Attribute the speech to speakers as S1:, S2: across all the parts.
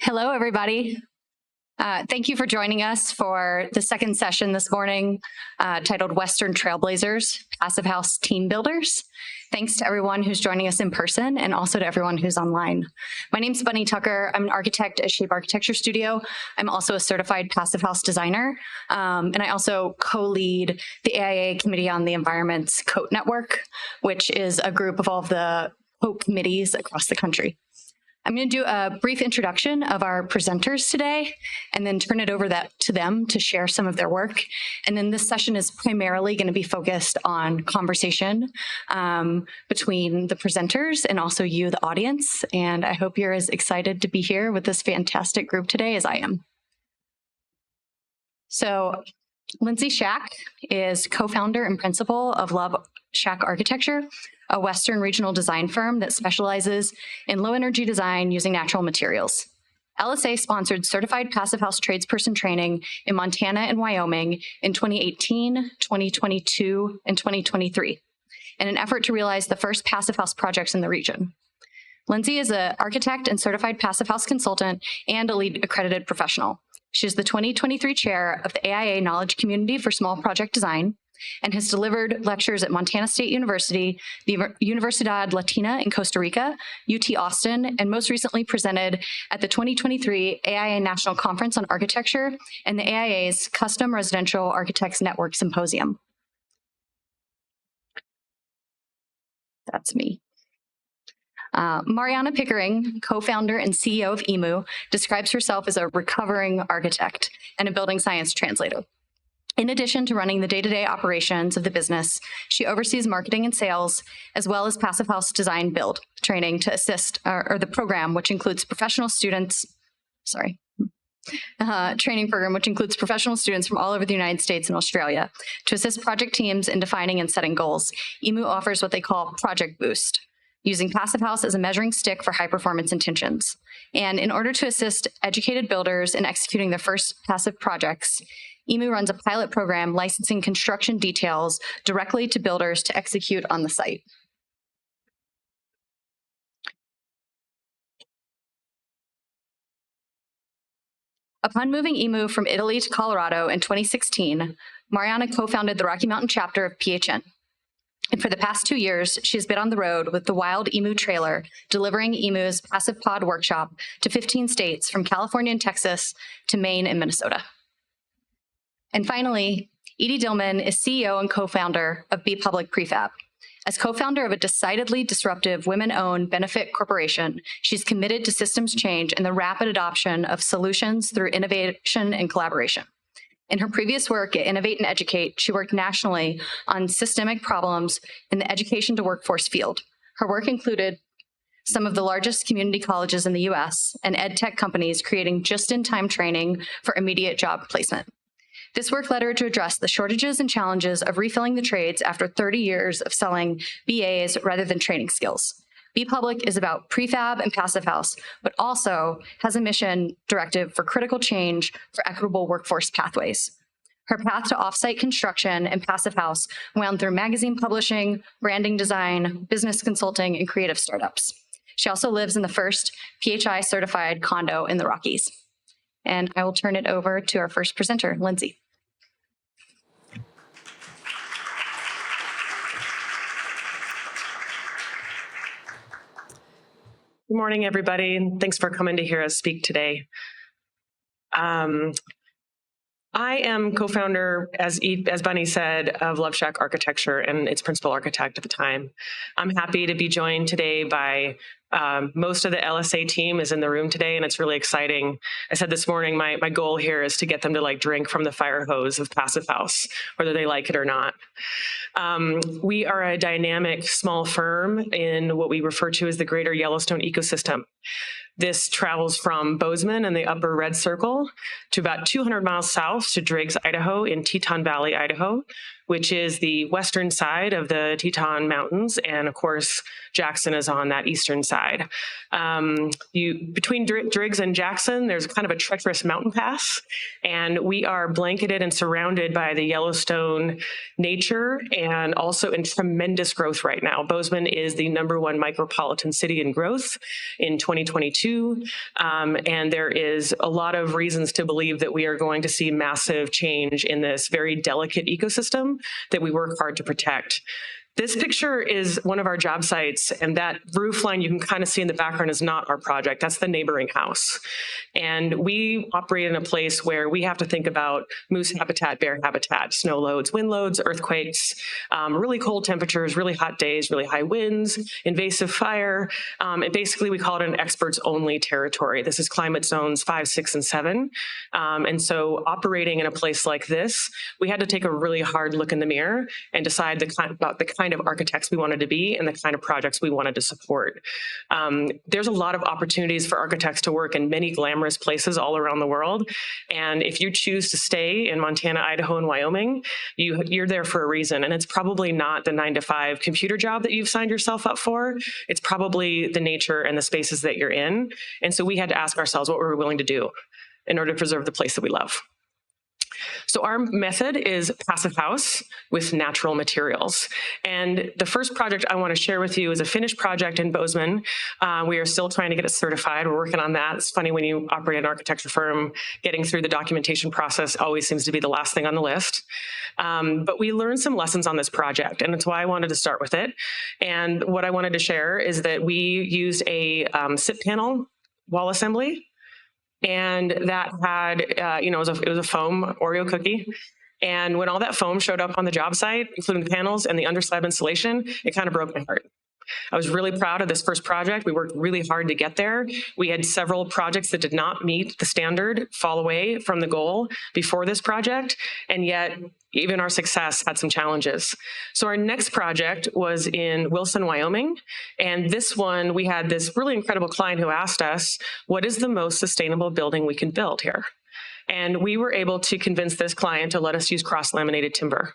S1: Hello, everybody. Thank you for joining us for the second session this morning titled Western Trailblazers, Passive House Team Builders. Thanks to everyone who's joining us in person and also to everyone who's online. My name's Bunny Tucker. I'm an architect at Shape Architecture Studio. I'm also a certified passive house designer, and I also co-lead the AIA Committee on the Environment's COAT Network, which is a group of all of the COAT committees across the country. I'm going to do a brief introduction of our presenters today and then turn it over to them to share some of their work. And then this session is primarily going to be focused on conversation between the presenters and also you, the audience. And I hope you're as excited to be here with this fantastic group today as I am. So Lindsay Schack is co-founder and principal of Love Schack Architecture, a Western regional design firm that specializes in low-energy design using natural materials. LSA sponsored certified passive house tradesperson training in Montana and Wyoming in 2018, 2022, and 2023 in an effort to realize the first passive house projects in the region. Lindsay is an architect and certified passive house consultant and a lead accredited professional. She is the 2023 chair of the AIA Knowledge Community for Small Project Design and has delivered lectures at Montana State University, the Universidad Latina in Costa Rica, UT Austin, and most recently presented at the 2023 AIA National Conference on Architecture and the AIA's Custom Residential Architects Network Symposium. That's me. Mariana Pickering, co-founder and CEO of EMU, describes herself as a recovering architect and a building science translator. In addition to running the day-to-day operations of the business, she oversees marketing and sales, as well as passive house design build training to assist, or the program, which includes professional students, training program, which includes professional students from all over the United States and Australia to assist project teams in defining and setting goals. EMU offers what they call Project Boost, using passive house as a measuring stick for high performance intentions. And in order to assist educated builders in executing their first passive projects, EMU runs a pilot program licensing construction details directly to builders to execute on the site. Upon moving EMU from Italy to Colorado in 2016, Mariana co-founded the Rocky Mountain chapter of PHN. And for the past 2 years, she's been on the road with the Wild EMU trailer, delivering EMU's Passive Pod workshop to 15 states from California and Texas to Maine and Minnesota. And finally, Edie Dillman is CEO and co-founder of Be Public Prefab. As co-founder of a decidedly disruptive women-owned benefit corporation, she's committed to systems change and the rapid adoption of solutions through innovation and collaboration. In her previous work at Innovate and Educate, she worked nationally on systemic problems in the education to workforce field. Her work included some of the largest community colleges in the US and ed tech companies creating just-in-time training for immediate job placement. This work led her to address the shortages and challenges of refilling the trades after 30 years of selling BAs rather than training skills. Be Public is about prefab and passive house, but also has a mission directive for critical change for equitable workforce pathways. Her path to offsite construction and passive house wound through magazine publishing, branding design, business consulting, and creative startups. She also lives in the first PHI certified condo in the Rockies. And I will turn it over to our first presenter, Lindsay.
S2: Good morning, everybody, and thanks for coming to hear us speak today. I am co-founder, as Bunny said, of Love Schack Architecture and its principal architect at the time. I'm happy to be joined today by most of the LSA team is in the room today, and it's really exciting. I said this morning, my goal here is to get them to drink from the fire hose of Passive House, whether they like it or not. We are a dynamic small firm in what we refer to as the greater Yellowstone ecosystem. This travels from Bozeman and the upper Red Circle to about 200 miles south to Driggs, Idaho in Teton Valley, Idaho, which is the western side of the Teton Mountains. And of course, Jackson is on that eastern side. Between Driggs and Jackson, there's kind of a treacherous mountain pass, and we are blanketed and surrounded by the Yellowstone nature and also in tremendous growth right now. Bozeman is the #1 micropolitan city in growth in 2022, and there is a lot of reasons to believe that we are going to see massive change in this very delicate ecosystem that we work hard to protect. This picture is one of our job sites, and that roof line you can kind of see in the background is not our project. That's the neighboring house. And we operate in a place where we have to think about moose habitat, bear habitat, snow loads, wind loads, earthquakes, really cold temperatures, really hot days, really high winds, invasive fire. And basically, we call it an experts-only territory. This is climate zones 5, 6, and 7. And so operating in a place like this, we had to take a really hard look in the mirror and decide about the kind of architects we wanted to be and the kind of projects we wanted to support. There's a lot of opportunities for architects to work in many glamorous places all around the world. And if you choose to stay in Montana, Idaho, and Wyoming, you're there for a reason. And it's probably not the 9-to-5 computer job that you've signed yourself up for. It's probably the nature and the spaces that you're in. And so we had to ask ourselves what we're willing to do in order to preserve the place that we love. So our method is passive house with natural materials. And the first project I want to share with you is a finished project in Bozeman. We are still trying to get it certified. We're working on that. It's funny when you operate an architecture firm, getting through the documentation process always seems to be the last thing on the list. But we learned some lessons on this project, and it's why I wanted to start with it. And what I wanted to share is that we used a SIP panel wall assembly. And that had, it was a foam Oreo cookie. And when all that foam showed up on the job site, including the panels and the underslab insulation, it kind of broke my heart. I was really proud of this first project. We worked really hard to get there. We had several projects that did not meet the standard, fall away from the goal before this project, and yet even our success had some challenges. So our next project was in Wilson, Wyoming, and this one, we had this really incredible client who asked us, what is the most sustainable building we can build here? And we were able to convince this client to let us use cross-laminated timber.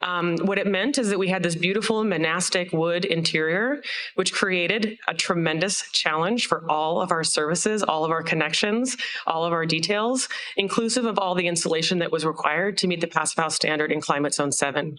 S2: What it meant is that we had this beautiful monastic wood interior, which created a tremendous challenge for all of our services, all of our connections, all of our details, inclusive of all the insulation that was required to meet the Passive House standard in Climate Zone 7.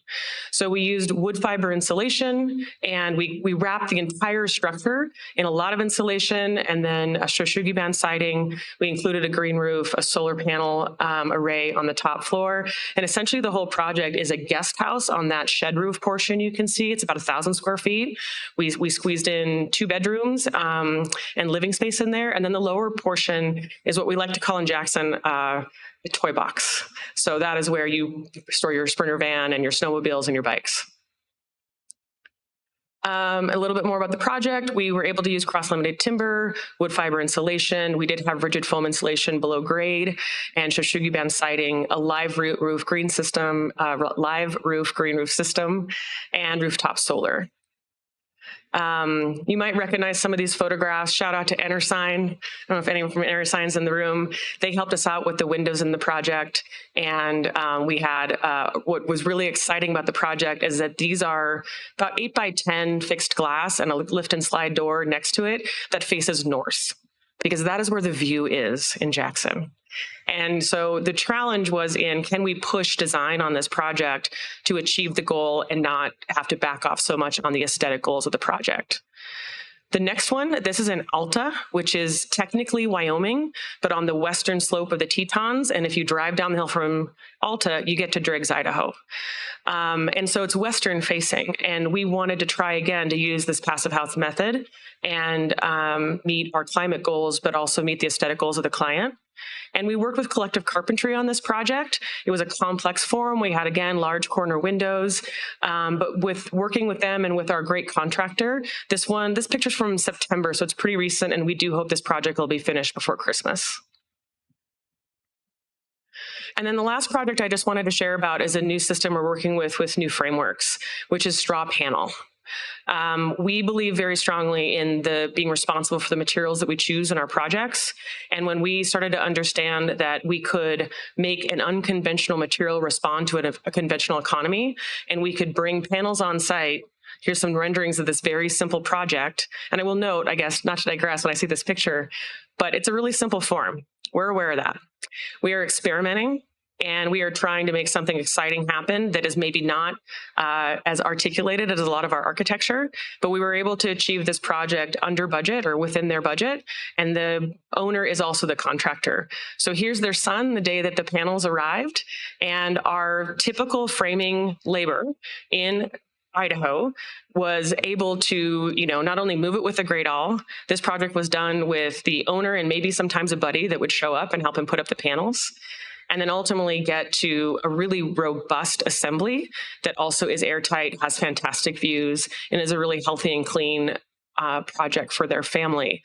S2: So we used wood fiber insulation, and we wrapped the entire structure in a lot of insulation, and then a Shoshugi band siding. We included a green roof, a solar panel array on the top floor, and essentially the whole project is a guest house on that shed roof portion you can see. It's about 1,000 square feet. We squeezed in 2 bedrooms and living space in there. And then the lower portion is what we like to call in Jackson a toy box. So that is where you store your Sprinter van and your snowmobiles and your bikes. A little bit more about the project. We were able to use cross-laminated timber, wood fiber insulation. We did have rigid foam insulation below grade and Shoshugi band siding, a live roof green system, live roof green roof system, and rooftop solar. You might recognize some of these photographs. Shout out to EnterSign. I don't know if anyone from EnterSign's in the room. They helped us out with the windows in the project. And we had, what was really exciting about the project is that these are about 8x10 fixed glass and a lift and slide door next to it that faces north, because that is where the view is in Jackson. And so the challenge was can we push design on this project to achieve the goal and not have to back off so much on the aesthetic goals of the project? The next one, this is in Alta, which is technically Wyoming, but on the western slope of the Tetons. And if you drive down the hill from Alta, you get to Driggs, Idaho. And so it's western facing. And we wanted to try again to use this passive house method and meet our climate goals, but also meet the aesthetic goals of the client. And we worked with Collective Carpentry on this project. It was a complex form. We had, again, large corner windows. But with working with them and with our great contractor, this picture's from September, so it's pretty recent, and we do hope this project will be finished before Christmas. And then the last project I just wanted to share about is a new system we're working with new frameworks, which is straw panel. We believe very strongly in being responsible for the materials that we choose in our projects. And when we started to understand that we could make an unconventional material respond to a conventional economy, and we could bring panels on site. Here's some renderings of this very simple project. And I will note, I guess, not to digress when I see this picture, but it's a really simple form. We're aware of that. We are experimenting, and we are trying to make something exciting happen that is maybe not as articulated as a lot of our architecture, but we were able to achieve this project under budget or within their budget, and the owner is also the contractor. So here's their son the day that the panels arrived, and our typical framing labor in Idaho was able to, not only move it with a great awl. This project was done with the owner and maybe sometimes a buddy that would show up and help him put up the panels, and then ultimately get to a really robust assembly that also is airtight, has fantastic views, and is a really healthy and clean project for their family.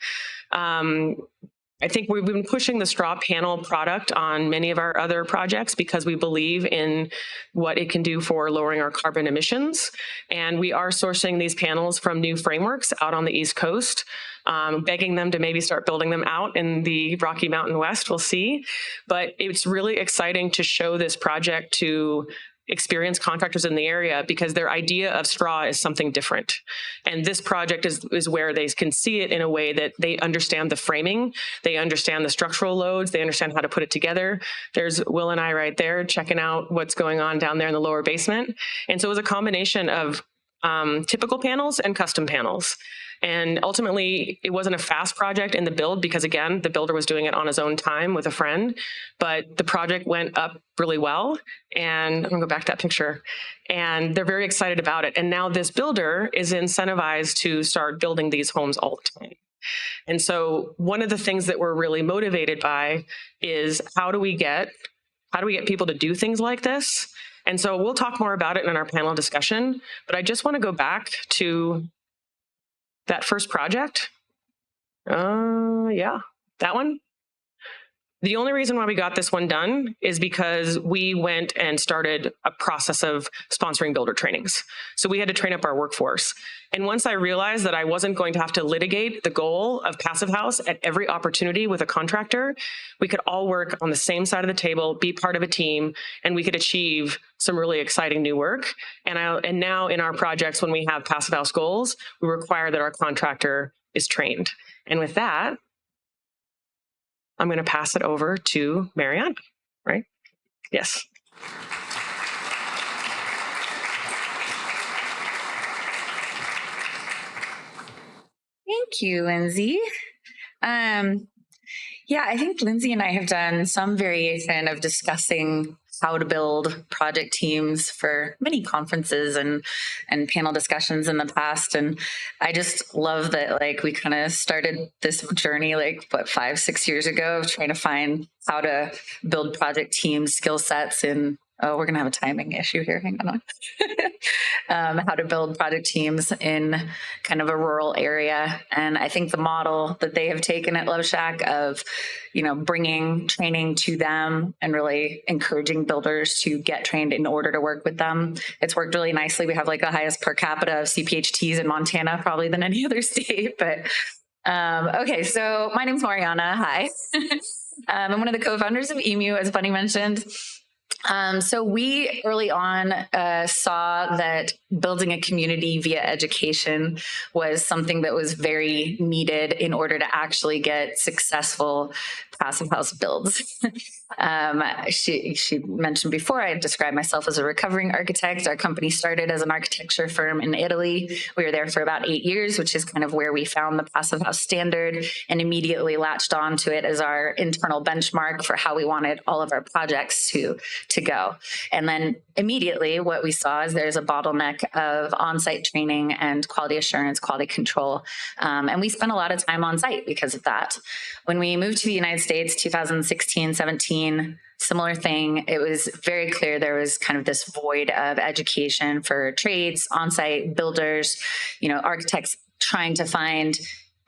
S2: I think we've been pushing the straw panel product on many of our other projects because we believe in what it can do for lowering our carbon emissions. And we are sourcing these panels from new frameworks out on the East Coast, begging them to maybe start building them out in the Rocky Mountain West. We'll see. But it's really exciting to show this project to experienced contractors in the area because their idea of straw is something different. And this project is where they can see it in a way that they understand the framing, they understand the structural loads, they understand how to put it together. There's Will and I right there checking out what's going on down there in the lower basement. And so it was a combination of typical panels and custom panels. And ultimately, it wasn't a fast project in the build because, again, the builder was doing it on his own time with a friend. But the project went up really well. And I'm going to go back to that picture. And they're very excited about it. And now this builder is incentivized to start building these homes all the time. And so one of the things that we're really motivated by is how do we get people to do things like this? And so we'll talk more about it in our panel discussion. But I just want to go back to that first project. Yeah, that one. The only reason why we got this one done is because we went and started a process of sponsoring builder trainings. So we had to train up our workforce. And once I realized that I wasn't going to have to litigate the goal of Passive House at every opportunity with a contractor, we could all work on the same side of the table, be part of a team, and we could achieve some really exciting new work. And now in our projects, when we have Passive House goals, we require that our contractor is trained. And with that, I'm going to pass it over to Mariana, right? Yes.
S3: Thank you, Lindsay. Yeah, I think Lindsay and I have done some variation of discussing how to build project teams for many conferences and panel discussions in the past. And I just love that, we kind of started this journey, 5-6 years ago of trying to find how to build project teams, skill sets in, we're going to have a timing issue here. Hang on. How to build project teams in kind of a rural area. And I think the model that they have taken at Love Schack of, bringing training to them and really encouraging builders to get trained in order to work with them. It's worked really nicely. We have the highest per capita of CPHTs in Montana, probably than any other state. But okay, so my name's Mariana. Hi. I'm one of the co-founders of EMU, as Bunny mentioned. So we early on saw that building a community via education was something that was very needed in order to actually get successful Passive House builds. She mentioned before, I described myself as a recovering architect. Our company started as an architecture firm in Italy. We were there for about 8 years, which is kind of where we found the Passive House standard and immediately latched on to it as our internal benchmark for how we wanted all of our projects to go. And then immediately what we saw is there's a bottleneck of on-site training and quality assurance, quality control. And we spent a lot of time on site because of that. When we moved to the United States, 2016, 17, similar thing. It was very clear there was kind of this void of education for trades, on-site builders, architects trying to find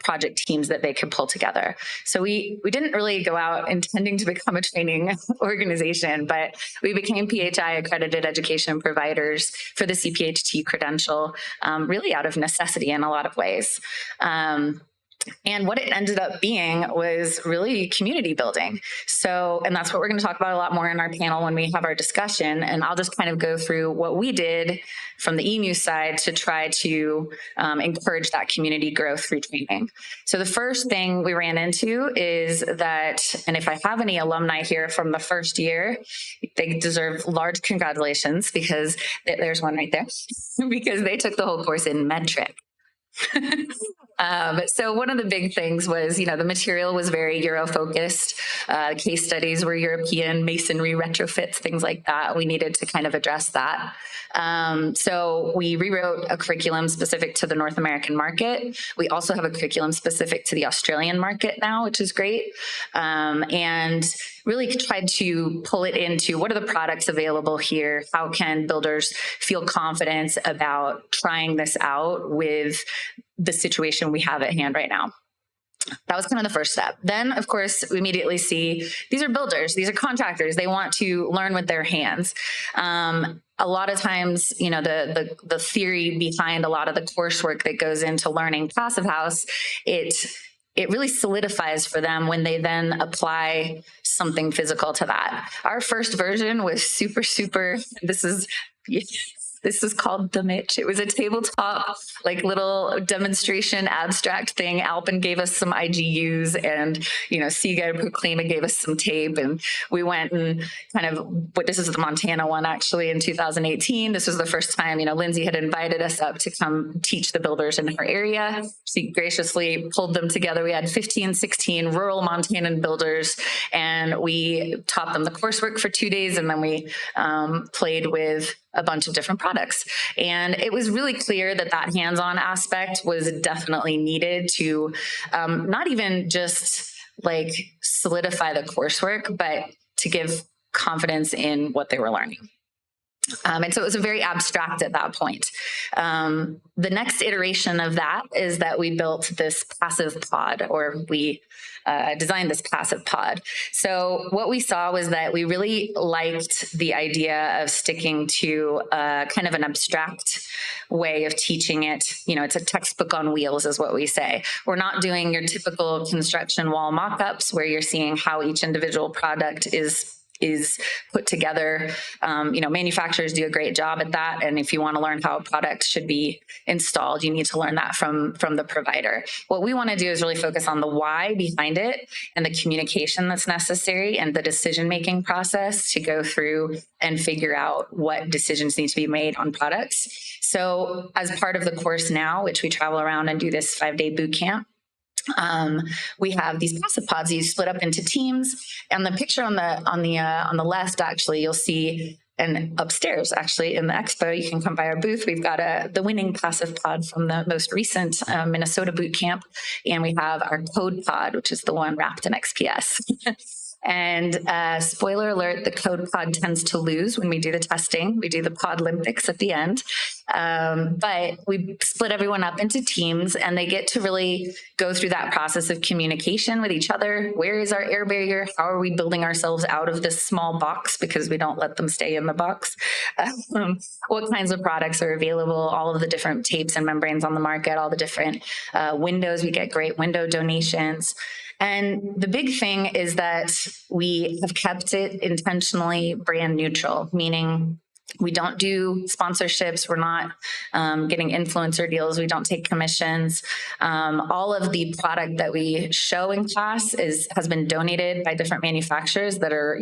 S3: project teams that they could pull together. So we didn't really go out intending to become a training organization, but we became PHI accredited education providers for the CPHT credential, really out of necessity in a lot of ways. And what it ended up being was really community building. So, and that's what we're going to talk about a lot more in our panel when we have our discussion. And I'll just kind of go through what we did from the EMU side to try to encourage that community growth through training. So the first thing we ran into is that, and if I have any alumni here from the first year, they deserve large congratulations because there's one right there, because they took the whole course in metric. So one of the big things was, the material was very Euro focused. Case studies were European, masonry retrofits, things like that. We needed to kind of address that. So we rewrote a curriculum specific to the North American market. We also have a curriculum specific to the Australian market now, which is great. And really tried to pull it into what are the products available here? How can builders feel confident about trying this out with the situation we have at hand right now? That was kind of the first step. Then, of course, we immediately see these are builders, these are contractors. They want to learn with their hands. A lot of times, the theory behind a lot of the coursework that goes into learning Passive House, it really solidifies for them when they then apply something physical to that. Our first version was super, this is called the Mitch. It was a tabletop, little demonstration abstract thing. Alpin gave us some IGUs and, Seaguide Proclaima gave us some tape. And we went and this is the Montana one actually in 2018. This was the first time, Lindsay had invited us up to come teach the builders in her area. She graciously pulled them together. We had 15, 16 rural Montanan builders and we taught them the coursework for 2 days. And then we played with a bunch of different products. And it was really clear that hands-on aspect was definitely needed to not even just solidify the coursework, but to give confidence in what they were learning. And so it was very abstract at that point. The next iteration of that is that we built this passive pod, or we designed this passive pod. So what we saw was that we really liked the idea of sticking to kind of an abstract way of teaching it. It's a textbook on wheels is what we say. We're not doing your typical construction wall mock-ups where you're seeing how each individual product is put together. Manufacturers do a great job at that. And if you want to learn how a product should be installed, you need to learn that from the provider. What we want to do is really focus on the why behind it and the communication that's necessary and the decision-making process to go through and figure out what decisions need to be made on products. So as part of the course now, which we travel around and do this 5-day boot camp, we have these passive pods you split up into teams, and the picture on the left, actually, you'll see, and upstairs, actually, in the expo, you can come by our booth. We've got the winning passive pod from the most recent Minnesota boot camp, and we have our code pod, which is the one wrapped in XPS. And spoiler alert, the code pod tends to lose when we do the testing. We do the pod Olympics at the end. But we split everyone up into teams and they get to really go through that process of communication with each other. Where is our air barrier? How are we building ourselves out of this small box because we don't let them stay in the box? What kinds of products are available? All of the different tapes and membranes on the market, all the different windows. We get great window donations. And the big thing is that we have kept it intentionally brand neutral, meaning we don't do sponsorships. We're not getting influencer deals. We don't take commissions. All of the product that we show in class has been donated by different manufacturers that are,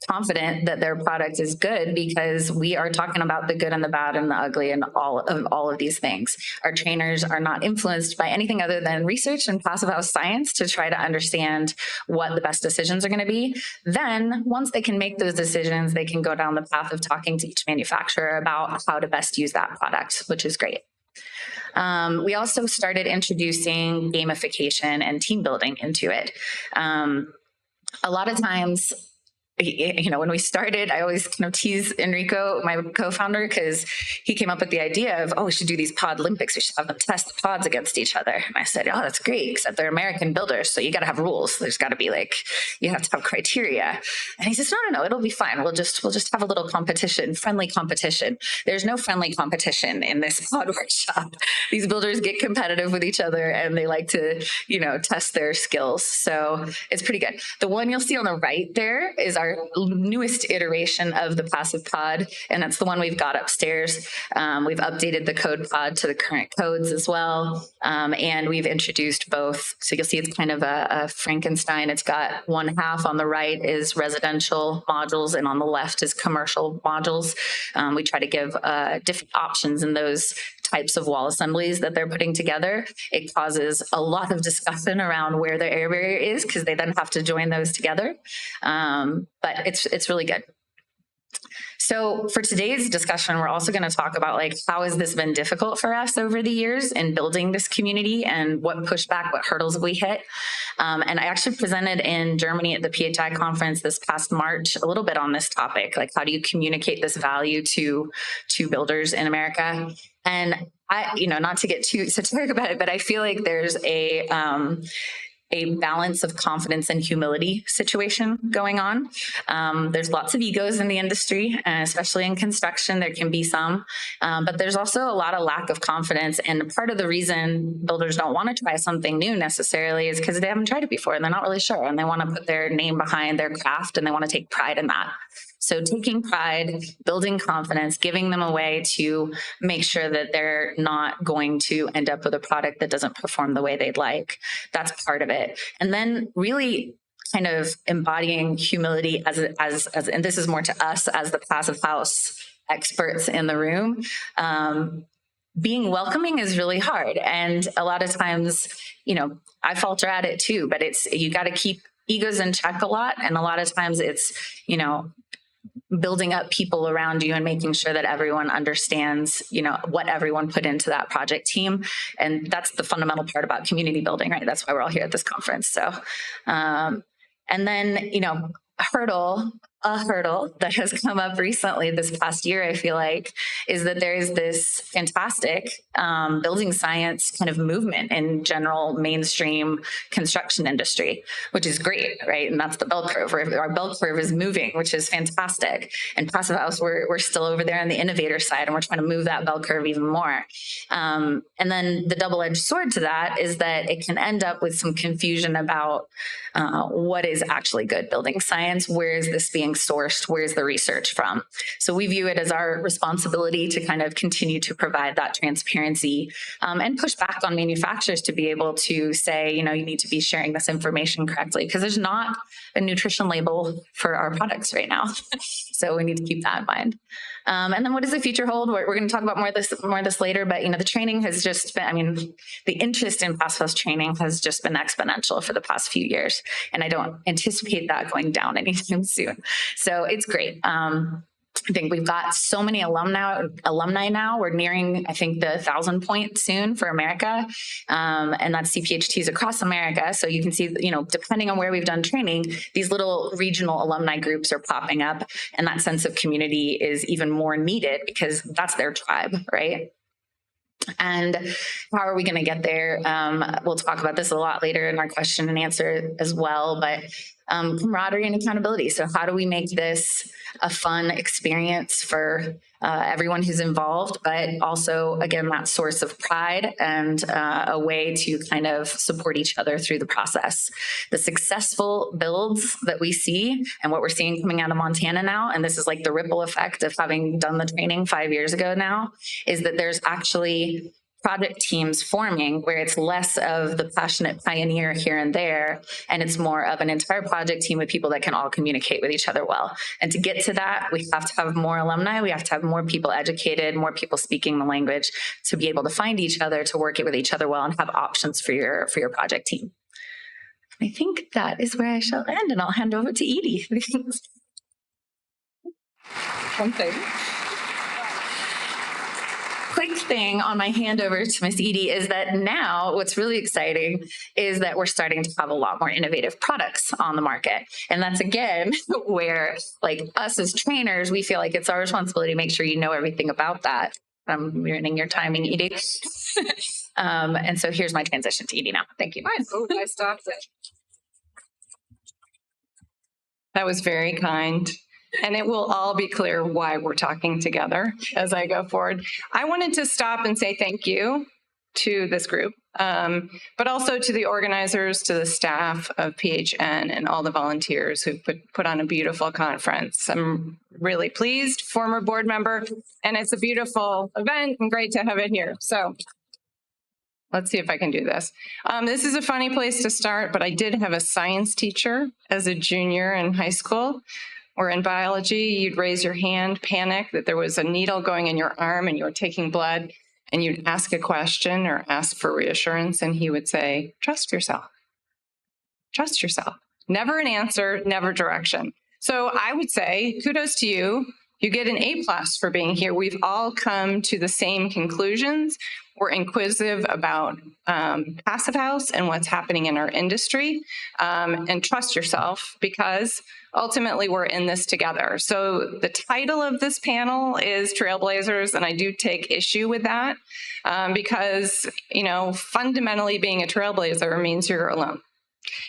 S3: confident that their product is good because we are talking about the good and the bad and the ugly and all of these things. Our trainers are not influenced by anything other than research and passive house science to try to understand what the best decisions are going to be. Then once they can make those decisions, they can go down the path of talking to each manufacturer about how to best use that product, which is great. We also started introducing gamification and team building into it. A lot of times when we started, I always kind of tease Enrico, my co-founder, because he came up with the idea of, we should do these pod Olympics. We should have them test the pods against each other. And I said, that's great, except they're American builders. So you got to have rules. There's got to be you have to have criteria. And he says, no, it'll be fine. We'll just have a little competition, friendly competition. There's no friendly competition in this pod workshop. These builders get competitive with each other and they like to, test their skills. So it's pretty good. The one you'll see on the right there is our newest iteration of the passive pod, and that's the one we've got upstairs. We've updated the code pod to the current codes as well, and we've introduced both. So you'll see it's kind of a Frankenstein. It's got one half on the right is residential modules, and on the left is commercial modules. We try to give different options in those types of wall assemblies that they're putting together. It causes a lot of discussion around where the air barrier is because they then have to join those together. But it's really good. So for today's discussion, we're also going to talk about how has this been difficult for us over the years in building this community and what pushback, what hurdles have we hit. And I actually presented in Germany at the PHI conference this past March a little bit on this topic, how do you communicate this value to builders in America? And I, not to get too esoteric about it, but I feel like there's a balance of confidence and humility situation going on. There's lots of egos in the industry, especially in construction. There can be some, but there's also a lot of lack of confidence. And part of the reason builders don't want to try something new necessarily is because they haven't tried it before and they're not really sure. And they want to put their name behind their craft and they want to take pride in that. So taking pride, building confidence, giving them a way to make sure that they're not going to end up with a product that doesn't perform the way they'd like. That's part of it. And then really kind of embodying humility as and this is more to us as the passive house experts in the room. Being welcoming is really hard. And a lot of times, I falter at it too, but you got to keep egos in check a lot. And a lot of times it's, building up people around you and making sure that everyone understands, what everyone put into that project team. And that's the fundamental part about community building, right? That's why we're all here at this conference. So, and then, a hurdle that has come up recently this past year, I feel like, is that there's this fantastic building science kind of movement in general mainstream construction industry, which is great, right? And that's the bell curve. Our bell curve is moving, which is fantastic. And Passive House, we're still over there on the innovator side, and we're trying to move that bell curve even more. And then the double-edged sword to that is that it can end up with some confusion about what is actually good building science. Where is this being sourced? Where's the research from? So we view it as our responsibility to kind of continue to provide that transparency and push back on manufacturers to be able to say, you need to be sharing this information correctly, because there's not a nutrition label for our products right now. So we need to keep that in mind. And then what does the future hold? We're going to talk about more of this later, but the training has just been, the interest in Passive House training has just been exponential for the past few years. And I don't anticipate that going down anytime soon. So it's great. I think we've got so many alumni now. We're nearing, I think, the 1,000 point soon for America. And that's CPHTs across America. So you can see, depending on where we've done training, these little regional alumni groups are popping up. And that sense of community is even more needed because that's their tribe, right? And how are we going to get there? We'll talk about this a lot later in our question and answer as well, but camaraderie and accountability. So how do we make this a fun experience for everyone who's involved, but also, again, that source of pride and a way to kind of support each other through the process. The successful builds that we see and what we're seeing coming out of Montana now, and this is like the ripple effect of having done the training 5 years ago now, is that there's actually project teams forming where it's less of the passionate pioneer here and there, and it's more of an entire project team with people that can all communicate with each other well. And to get to that, we have to have more alumni. We have to have more people educated, more people speaking the language to be able to find each other, to work it with each other well, and have options for your project team. I think that is where I shall end, and I'll hand over to Edie.
S4: One thing.
S3: quick thing on my handover to Miss Edie is that now what's really exciting is that we're starting to have a lot more innovative products on the market. And that's again where like us as trainers, we feel like it's our responsibility to make sure you know everything about that. I'm ruining your timing, Edie. And so here's my transition to Edie now. Thank you.
S4: Oh, I stopped it. That was very kind. And it will all be clear why we're talking together as I go forward. I wanted to stop and say thank you to this group, but also to the organizers, to the staff of PHN, and all the volunteers who put on a beautiful conference. I'm really pleased, former board member, and it's a beautiful event and great to have it here. So let's see if I can do this. This is a funny place to start, but I did have a science teacher as a junior in high school. Or in biology, you'd raise your hand, panic that there was a needle going in your arm and you were taking blood, and you'd ask a question or ask for reassurance, and he would say, trust yourself. Trust yourself. Never an answer, never direction. So I would say, kudos to you. You get an A+ for being here. We've all come to the same conclusions. We're inquisitive about Passive House and what's happening in our industry, and trust yourself, because ultimately we're in this together. So the title of this panel is Trailblazers, and I do take issue with that because, fundamentally being a trailblazer means you're alone.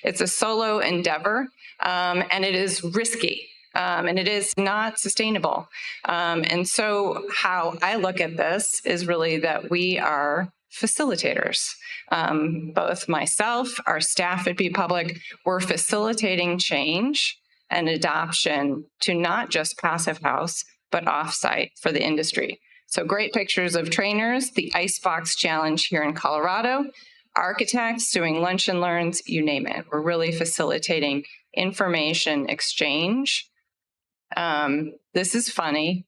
S4: It's a solo endeavor, and it is risky. And it is not sustainable. And so how I look at this is really that we are facilitators. Both myself, our staff at Be Public, we're facilitating change and adoption to not just Passive House, but offsite for the industry. So great pictures of trainers, the Icebox Challenge here in Colorado, architects doing lunch and learns, you name it. We're really facilitating information exchange. This is funny.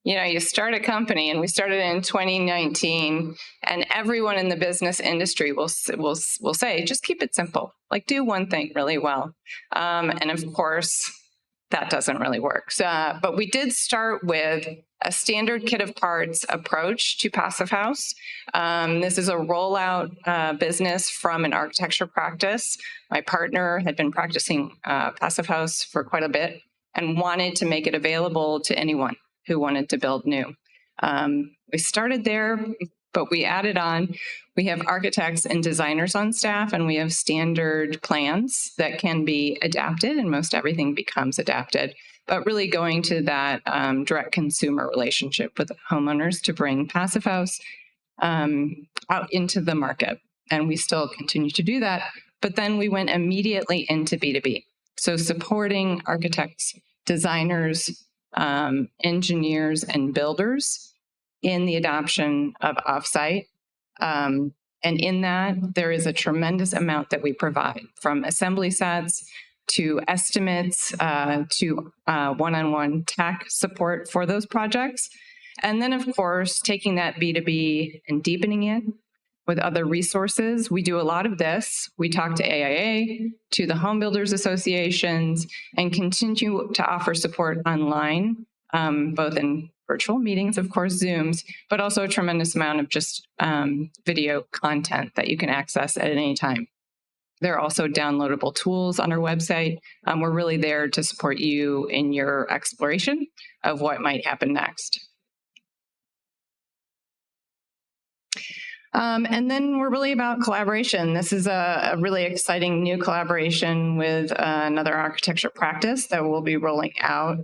S4: You start a company, and we started in 2019, and everyone in the business industry will say, just keep it simple. Like, do one thing really well. And of course, that doesn't really work. But we did start with a standard kit of parts approach to Passive House. This is a rollout business from an architecture practice. My partner had been practicing Passive House for quite a bit and wanted to make it available to anyone who wanted to build new. We started there, but we added on. We have architects and designers on staff, and we have standard plans that can be adapted, and most everything becomes adapted. But really going to that direct consumer relationship with homeowners to bring Passive House out into the market. And we still continue to do that. But then we went immediately into B2B. So supporting architects, designers, engineers, and builders in the adoption of offsite. And in that, there is a tremendous amount that we provide, from assembly sets to estimates to one-on-one tech support for those projects. And then, of course, taking that B2B and deepening it with other resources. We do a lot of this. We talk to AIA, to the home builders associations, and continue to offer support online, both in virtual meetings, of course, Zooms, but also a tremendous amount of just video content that you can access at any time. There are also downloadable tools on our website. We're really there to support you in your exploration of what might happen next. And then we're really about collaboration. This is a really exciting new collaboration with another architecture practice that we'll be rolling out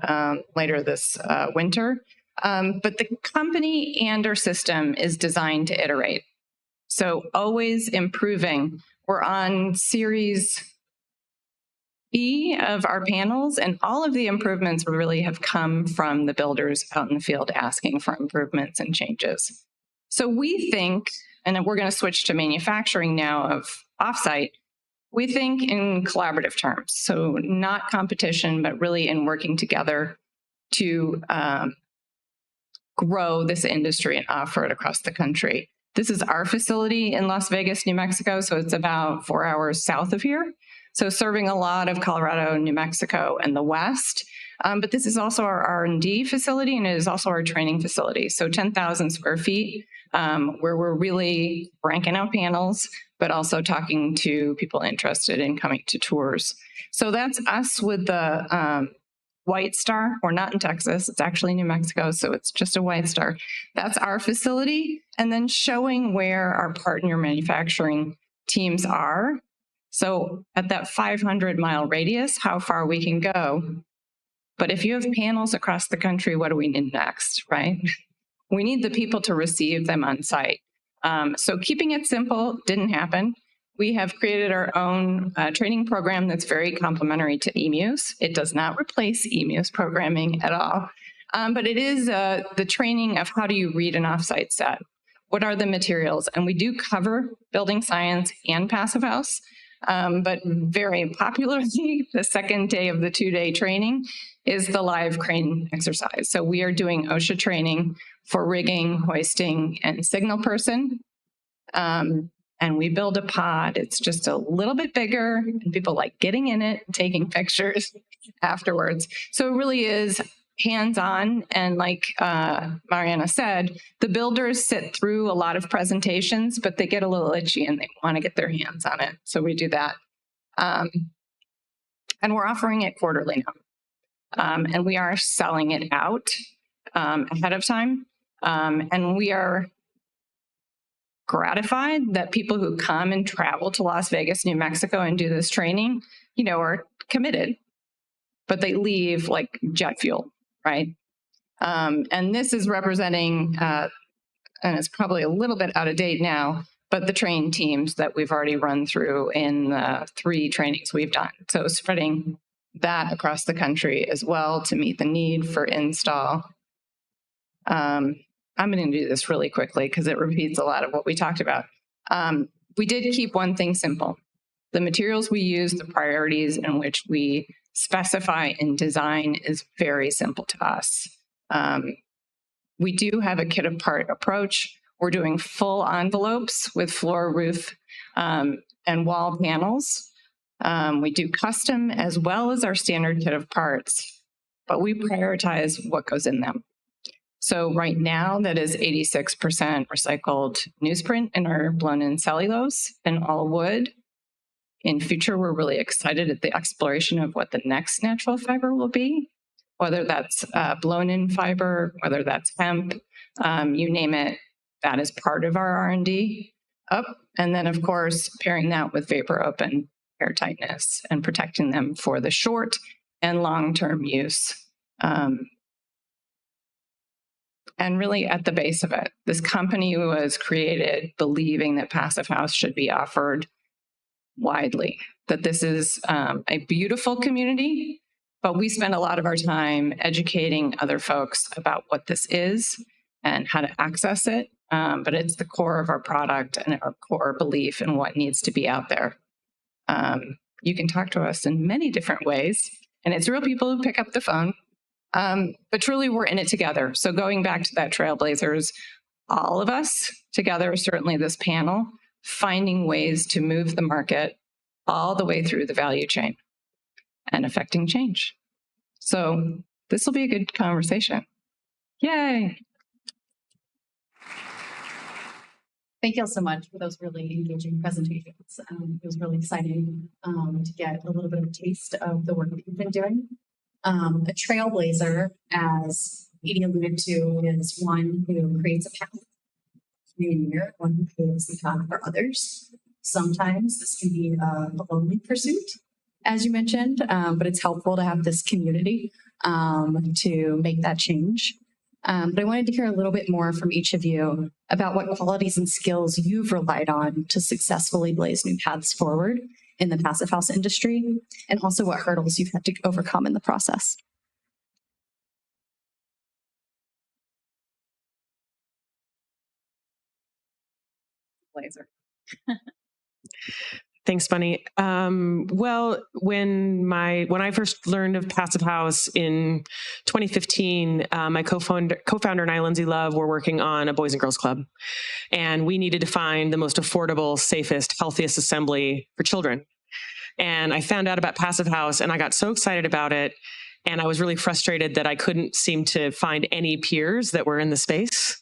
S4: later this winter. But the company and our system is designed to iterate. So always improving. We're on Series E of our panels, and all of the improvements really have come from the builders out in the field asking for improvements and changes. So we think, and we're going to switch to manufacturing now of offsite, we think in collaborative terms. So not competition, but really in working together to grow this industry and offer it across the country. This is our facility in Las Vegas, New Mexico, so it's about 4 hours south of here. So serving a lot of Colorado, New Mexico, and the West. But this is also our R&D facility, and it is also our training facility. So 10,000 square feet, where we're really ranking out panels, but also talking to people interested in coming to tours. So that's us with the White Star. We're not in Texas. It's actually New Mexico, so it's just a White Star. That's our facility. And then showing where our partner manufacturing teams are. So at that 500-mile radius, how far we can go. But if you have panels across the country, what do we need next, right? We need the people to receive them on site. So keeping it simple didn't happen. We have created our own training program that's very complementary to EMU's. It does not replace EMU's programming at all, but it is the training of how do you read an offsite set? What are the materials? And we do cover building science and Passive House, but very popularly, the second day of the 2-day training is the live crane exercise. So we are doing OSHA training for rigging, hoisting, and signal person. And we build a pod. It's just a little bit bigger, and people like getting in it, taking pictures afterwards. So it really is hands-on. And like Mariana said, the builders sit through a lot of presentations, but they get a little itchy and they want to get their hands on it. So we do that. And we're offering it quarterly now. And we are selling it out ahead of time. And we are gratified that people who come and travel to Las Vegas, New Mexico and do this training, are committed, but they leave like jet fuel, right? And this is representing, and it's probably a little bit out of date now, but the trained teams that we've already run through in the 3 trainings we've done. So spreading that across the country as well to meet the need for install. I'm going to do this really quickly because it repeats a lot of what we talked about. We did keep one thing simple. The materials we use, the priorities in which we specify and design is very simple to us. We do have a kit of part approach. We're doing full envelopes with floor, roof, and wall panels. We do custom as well as our standard kit of parts, but we prioritize what goes in them. So right now, that is 86% recycled newsprint in our blown-in cellulose and all wood. In future, we're really excited at the exploration of what the next natural fiber will be, whether that's blown-in fiber, whether that's hemp, you name it, that is part of our R&D. And then, of course, pairing that with vapor open air tightness and protecting them for the short and long-term use. And really at the base of it, this company was created believing that Passive House should be offered widely, that this is a beautiful community, but we spend a lot of our time educating other folks about what this is and how to access it. But it's the core of our product and our core belief in what needs to be out there. You can talk to us in many different ways, and it's real people who pick up the phone. But truly, we're in it together. So going back to that Trailblazers, all of us together, certainly this panel, finding ways to move the market all the way through the value chain and affecting change. So this will be a good conversation. Yay.
S1: Thank you all so much for those really engaging presentations. It was really exciting to get a little bit of a taste of the work that you've been doing. A trailblazer, as Edie alluded to, is one who creates a path. One who creates the path for others. Sometimes this can be a lonely pursuit, as you mentioned, but it's helpful to have this community to make that change. But I wanted to hear a little bit more from each of you about what qualities and skills you've relied on to successfully blaze new paths forward in the Passive House industry, and also what hurdles you've had to overcome in the process. Blazer.
S2: Thanks, Bunny. Well, when I first learned of Passive House in 2015, my co-founder and I, Lindsay Love, were working on a Boys and Girls Club, and we needed to find the most affordable, safest, healthiest assembly for children. And I found out about Passive House, and I got so excited about it. And I was really frustrated that I couldn't seem to find any peers that were in the space.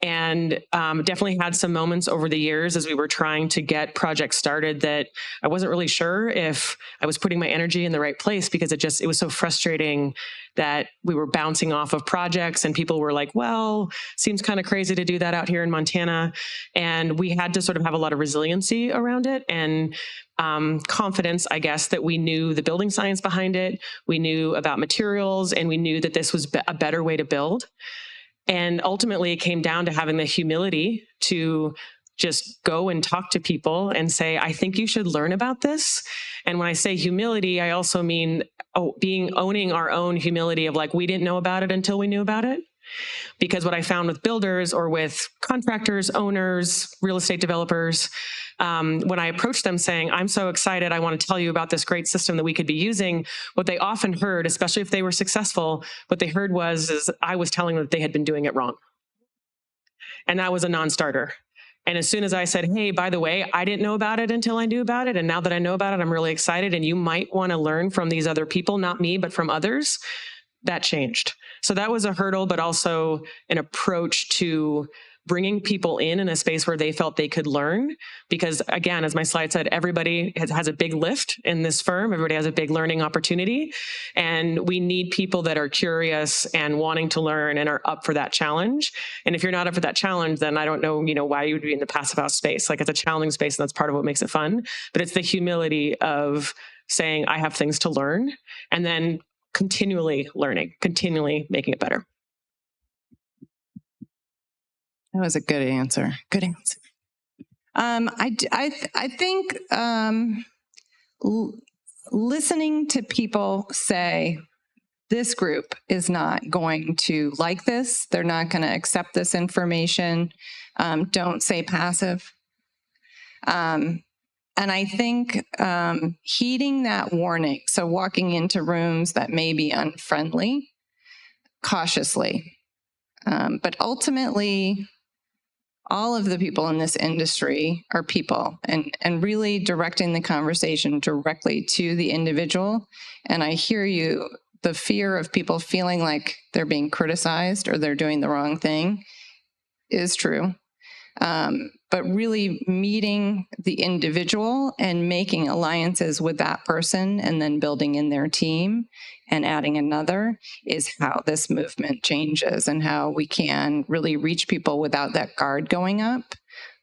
S2: And definitely had some moments over the years as we were trying to get projects started that I wasn't really sure if I was putting my energy in the right place, because it was so frustrating that we were bouncing off of projects and people were like, well, seems kind of crazy to do that out here in Montana. And we had to sort of have a lot of resiliency around it and confidence, I guess, that we knew the building science behind it, we knew about materials, and we knew that this was a better way to build. And ultimately, it came down to having the humility to just go and talk to people and say, I think you should learn about this. And when I say humility, I also mean owning our own humility of like, we didn't know about it until we knew about it. Because what I found with builders or with contractors, owners, real estate developers, when I approached them saying, I'm so excited, I want to tell you about this great system that we could be using, what they often heard, especially if they were successful, what they heard is I was telling them that they had been doing it wrong. And that was a non-starter. And as soon as I said, hey, by the way, I didn't know about it until I knew about it. And now that I know about it, I'm really excited. And you might want to learn from these other people, not me, but from others. That changed. So that was a hurdle, but also an approach to bringing people in a space where they felt they could learn. Because again, as my slide said, everybody has a big lift in this firm. Everybody has a big learning opportunity. And we need people that are curious and wanting to learn and are up for that challenge. And if you're not up for that challenge, then I don't know, why you would be in the passive house space. Like, it's a challenging space, and that's part of what makes it fun. But it's the humility of saying, I have things to learn, and then continually learning, continually making it better.
S5: That was a good answer. Good answer.
S4: I think listening to people say, this group is not going to like this, they're not going to accept this information, don't say passive. And I think heeding that warning, so walking into rooms that may be unfriendly, cautiously. But ultimately, all of the people in this industry are people, and really directing the conversation directly to the individual. And I hear you, the fear of people feeling like they're being criticized or they're doing the wrong thing is true. But really meeting the individual and making alliances with that person and then building in their team and adding another is how this movement changes and how we can really reach people without that guard going up.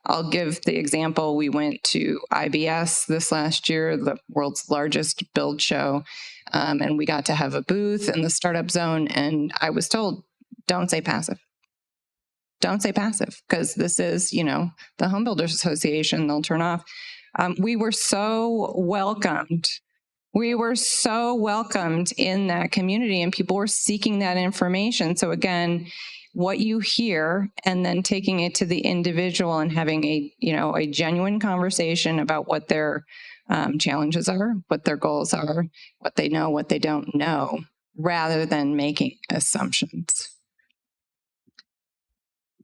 S4: I'll give the example. We went to IBS this last year, the world's largest build show, and we got to have a booth in the startup zone. And I was told, don't say passive. Don't say passive, because this is, the Home Builders Association, they'll turn off. We were so welcomed. We were so welcomed in that community, and people were seeking that information. So again, what you hear and then taking it to the individual and having a genuine conversation about what their challenges are, what their goals are, what they know, what they don't know, rather than making assumptions.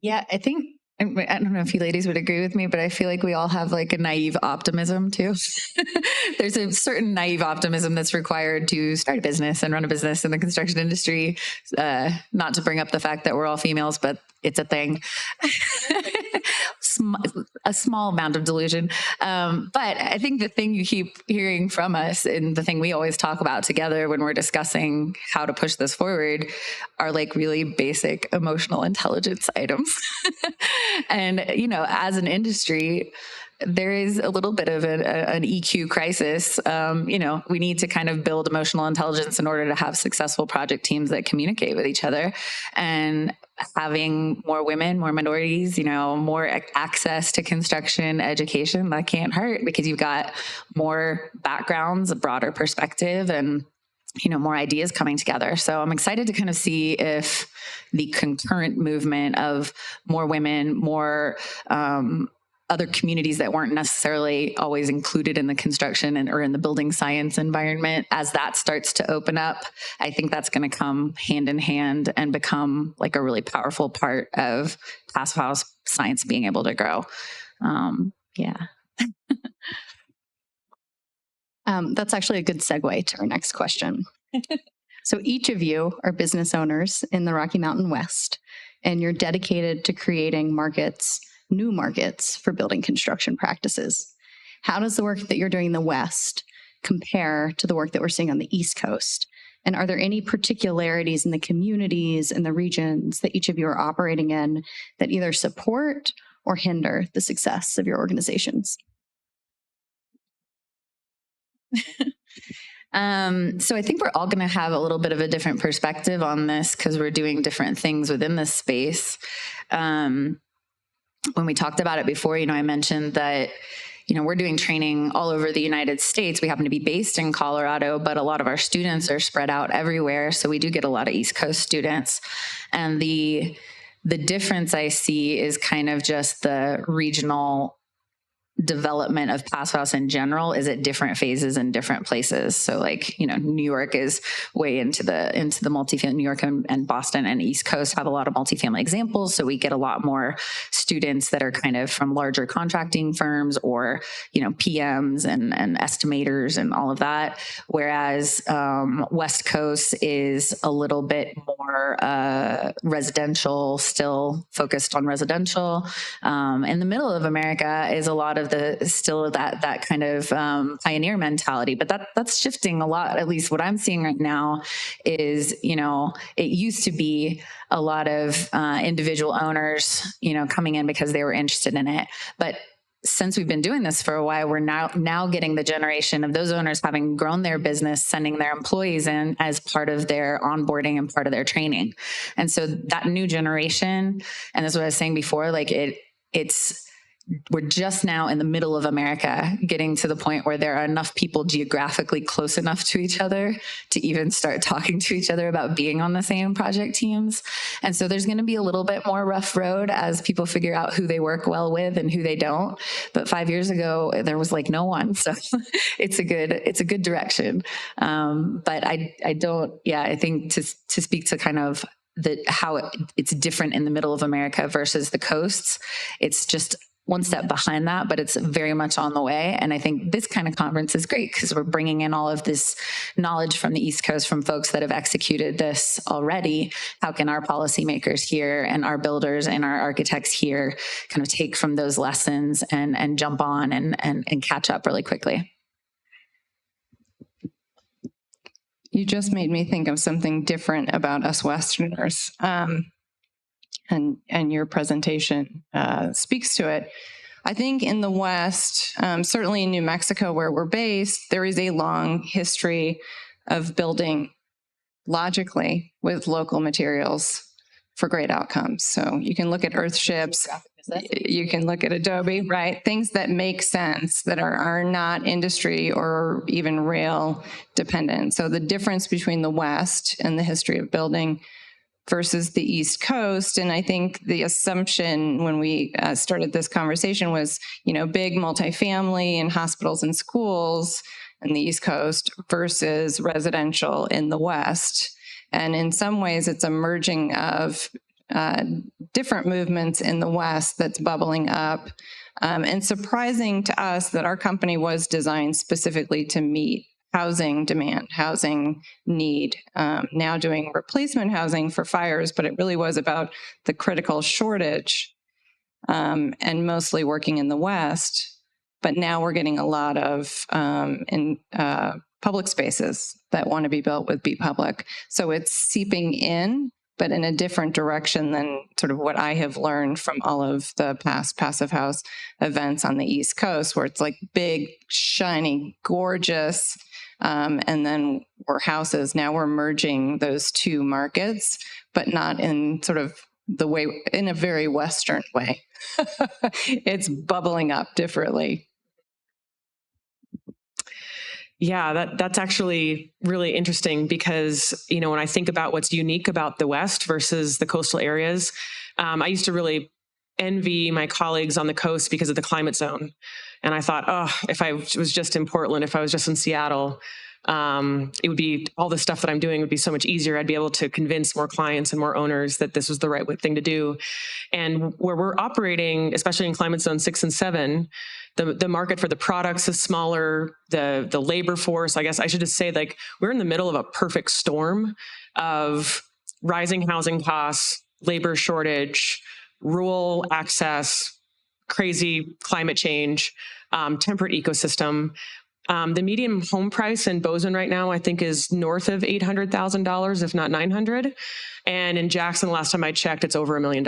S3: Yeah, I don't know if you ladies would agree with me, but I feel like we all have like a naive optimism too. There's a certain naive optimism that's required to start a business and run a business in the construction industry. Not to bring up the fact that we're all females, but it's a thing. A small amount of delusion. But I think the thing you keep hearing from us, and the thing we always talk about together when we're discussing how to push this forward, are like really basic emotional intelligence items. And, as an industry, there is a little bit of an EQ crisis. We need to kind of build emotional intelligence in order to have successful project teams that communicate with each other. And having more women, more minorities, more access to construction education, that can't hurt, because you've got more backgrounds, a broader perspective, and more ideas coming together. So I'm excited to kind of see if the concurrent movement of more women, more other communities that weren't necessarily always included in the construction or in the building science environment, as that starts to open up, I think that's going to come hand in hand and become like a really powerful part of passive house science being able to grow. Yeah.
S1: That's actually a good segue to our next question. So each of you are business owners in the Rocky Mountain West, and you're dedicated to creating new markets for building construction practices. How does the work that you're doing in the West compare to the work that we're seeing on the East Coast? And are there any particularities in the communities and the regions that each of you are operating in that either support or hinder the success of your organizations?
S3: So I think we're all going to have a little bit of a different perspective on this because we're doing different things within this space. When we talked about it before, I mentioned that, we're doing training all over the United States. We happen to be based in Colorado, but a lot of our students are spread out everywhere. So we do get a lot of East Coast students. And the difference I see is kind of just the regional development of Passive House in general is at different phases in different places. So New York is way into the multifamily. New York and Boston and East Coast have a lot of multifamily examples. So we get a lot more students that are kind of from larger contracting firms or, PMs and estimators and all of that. Whereas West Coast is a little bit more residential, still focused on residential. In the middle of America is a lot of that kind of pioneer mentality, but that's shifting a lot. At least what I'm seeing right now is, it used to be a lot of individual owners, coming in because they were interested in it. But since we've been doing this for a while, we're now getting the generation of those owners having grown their business, sending their employees in as part of their onboarding and part of their training. And so that new generation, and this is what I was saying before, we're just now in the middle of America getting to the point where there are enough people geographically close enough to each other to even start talking to each other about being on the same project teams. And so there's going to be a little bit more rough road as people figure out who they work well with and who they don't. But 5 years ago, there was no one. So it's a good direction. But I think to speak to kind of how it's different in the middle of America versus the coasts, it's just one step behind that, but it's very much on the way. And I think this kind of conference is great because we're bringing in all of this knowledge from the East Coast, from folks that have executed this already. How can our policymakers here and our builders and our architects here kind of take from those lessons and jump on and catch up really quickly?
S5: You just made me think of something different about us Westerners. And your presentation speaks to it. I think in the West, certainly in New Mexico where we're based, there is a long history of building logically with local materials for great outcomes. So you can look at earthships, you can look at Adobe, right? Things that make sense, that are not industry or even rail dependent. So the difference between the West and the history of building versus the East Coast. And I think the assumption when we started this conversation was, big multifamily and hospitals and schools in the East Coast versus residential in the West. And in some ways, it's a merging of different movements in the West that's bubbling up. And surprising to us that our company was designed specifically to meet housing demand, housing need, now doing replacement housing for fires, but it really was about the critical shortage and mostly working in the West. But now we're getting a lot of public spaces that want to be built with Be Public. So it's seeping in, but in a different direction than sort of what I have learned from all of the past Passive House events on the East Coast, where it's big, shiny, gorgeous, and then we're houses. Now we're merging those two markets, but not in sort of in a very Western way. It's bubbling up differently.
S2: Yeah, that's actually really interesting because, when I think about what's unique about the West versus the coastal areas, I used to really envy my colleagues on the coast because of the climate zone. And I thought, if I was just in Portland, if I was just in Seattle, it would be, all the stuff that I'm doing would be so much easier. I'd be able to convince more clients and more owners that this was the right thing to do. And where we're operating, especially in climate zone 6 and 7, the market for the products is smaller. The labor force, I guess I should just say, like, we're in the middle of a perfect storm of rising housing costs, labor shortage, rural access, crazy climate change, temperate ecosystem. The median home price in Bozeman right now, I think, is north of $800,000, if not $900,000. And in Jackson, last time I checked, it's over $1 million.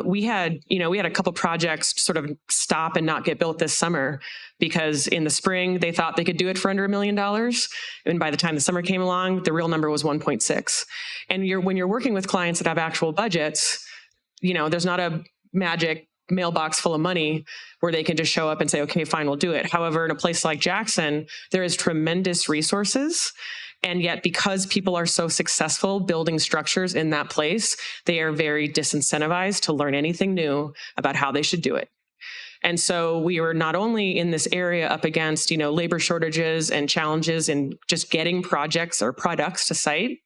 S2: We had a couple projects sort of stop and not get built this summer because in the spring they thought they could do it for under $1 million, and by the time the summer came along, the real number was 1.6. And when you're working with clients that have actual budgets, there's not a magic mailbox full of money where they can just show up and say, okay, fine, we'll do it. However, in a place like Jackson, there is tremendous resources. And yet, because people are so successful building structures in that place, they are very disincentivized to learn anything new about how they should do it. And so we were not only in this area up against, labor shortages and challenges in just getting projects or products to site,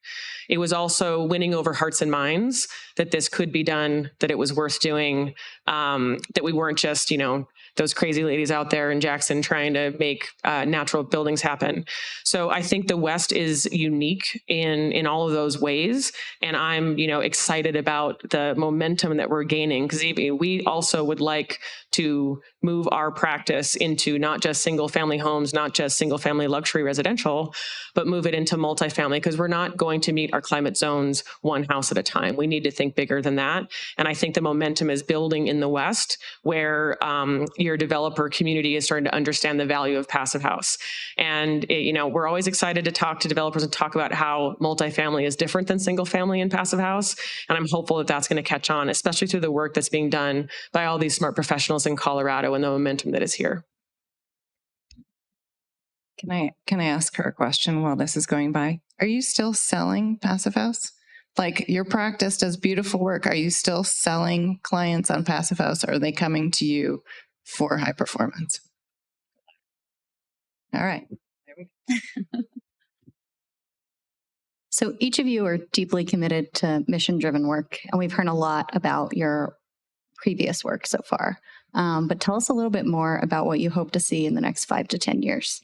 S2: it was also winning over hearts and minds that this could be done, that it was worth doing, that we weren't just, those crazy ladies out there in Jackson trying to make natural buildings happen. So I think the West is unique in all of those ways. And I'm, excited about the momentum that we're gaining, because we also would like to move our practice into not just single family homes, not just single family luxury residential, but move it into multifamily, because we're not going to meet our climate zones one house at a time. We need to think bigger than that. And I think the momentum is building in the West, where your developer community is starting to understand the value of passive house. And we're always excited to talk to developers and talk about how multifamily is different than single family and passive house. And I'm hopeful that that's going to catch on, especially through the work that's being done by all these smart professionals in Colorado and the momentum that is here.
S5: Can I ask her a question while this is going by? Are you still selling passive house? Like, your practice does beautiful work. Are you still selling clients on passive house, or are they coming to you for high performance? All right. There we go.
S1: So each of you are deeply committed to mission-driven work, and we've heard a lot about your previous work so far. But tell us a little bit more about what you hope to see in the next 5 to 10 years.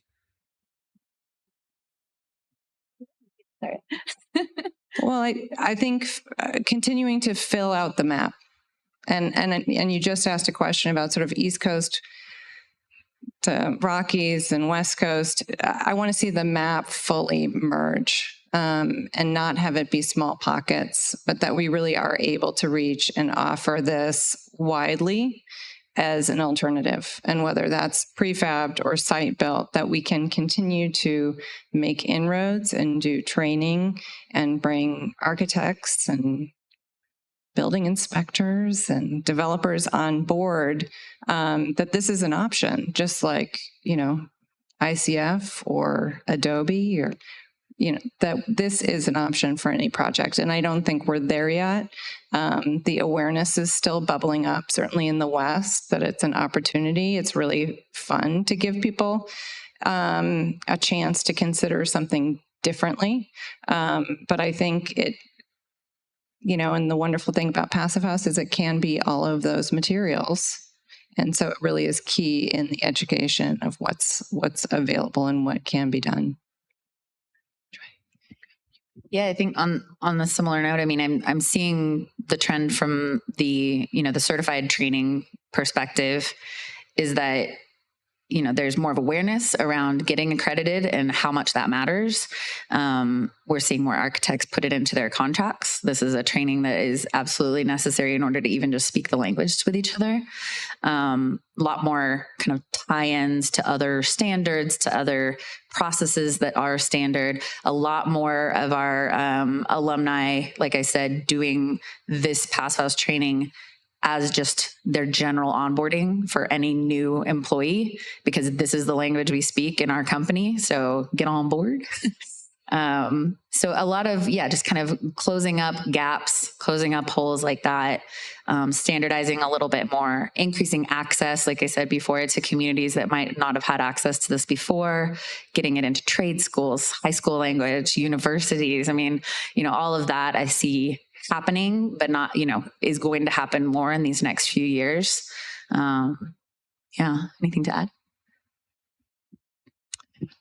S1: Sorry.
S5: Well, I think continuing to fill out the map, and you just asked a question about sort of East Coast to Rockies and West Coast. I want to see the map fully merge, and not have it be small pockets, but that we really are able to reach and offer this widely as an alternative. And whether that's prefabbed or site built, that we can continue to make inroads and do training and bring architects and building inspectors and developers on board, that this is an option, just like, ICF or Adobe, or that this is an option for any project. And I don't think we're there yet. The awareness is still bubbling up, certainly in the West, that it's an opportunity. It's really fun to give people a chance to consider something differently. But I think it, and the wonderful thing about passive house is it can be all of those materials. And so it really is key in the education of what's available and what can be done.
S3: Yeah, I think on a similar note, I mean, I'm seeing the trend from the certified training perspective is that, there's more of awareness around getting accredited and how much that matters. We're seeing more architects put it into their contracts. This is a training that is absolutely necessary in order to even just speak the language with each other. A lot more kind of tie-ins to other standards, to other processes that are standard. A lot more of our alumni, like I said, doing this passive house training as just their general onboarding for any new employee, because this is the language we speak in our company. So get on board. So a lot of, just kind of closing up gaps, closing up holes like that, standardizing a little bit more, increasing access, like I said before, to communities that might not have had access to this before, getting it into trade schools, high school language, universities. I mean, all of that I see happening, but not, is going to happen more in these next few years. Anything to add?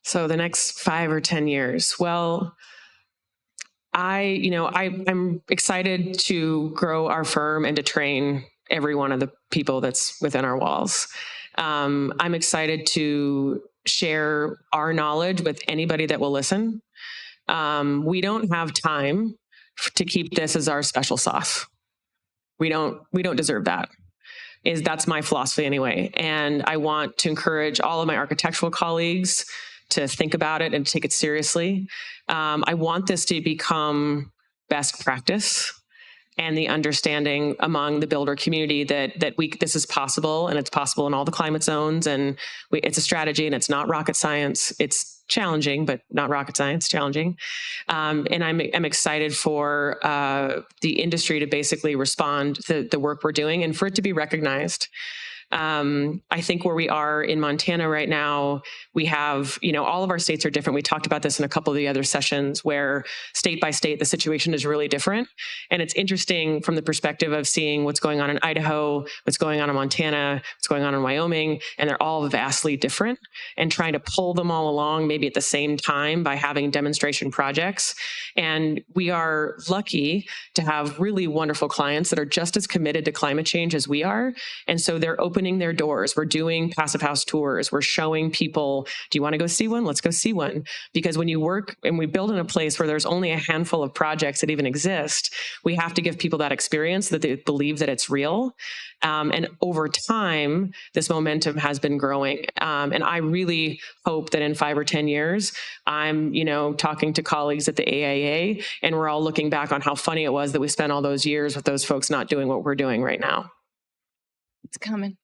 S2: So the next 5 or 10 years, well, I'm excited to grow our firm and to train every one of the people that's within our walls. I'm excited to share our knowledge with anybody that will listen. We don't have time to keep this as our special sauce. We don't deserve that. That's my philosophy anyway. And I want to encourage all of my architectural colleagues to think about it and take it seriously. I want this to become best practice and the understanding among the builder community that this is possible, and it's possible in all the climate zones, and it's a strategy, and it's not rocket science. It's challenging, but not rocket science, challenging. And I'm excited for the industry to basically respond to the work we're doing and for it to be recognized. I think where we are in Montana right now, we have, all of our states are different. We talked about this in a couple of the other sessions where state by state, the situation is really different. And it's interesting from the perspective of seeing what's going on in Idaho, what's going on in Montana, what's going on in Wyoming, and they're all vastly different, and trying to pull them all along maybe at the same time by having demonstration projects. And we are lucky to have really wonderful clients that are just as committed to climate change as we are. And so they're opening their doors. We're doing passive house tours. We're showing people, do you want to go see one? Let's go see one. Because when you work and we build in a place where there's only a handful of projects that even exist, we have to give people that experience that they believe that it's real. And over time, this momentum has been growing. And I really hope that in 5 or 10 years, I'm, talking to colleagues at the AIA, and we're all looking back on how funny it was that we spent all those years with those folks not doing what we're doing right now.
S5: It's coming.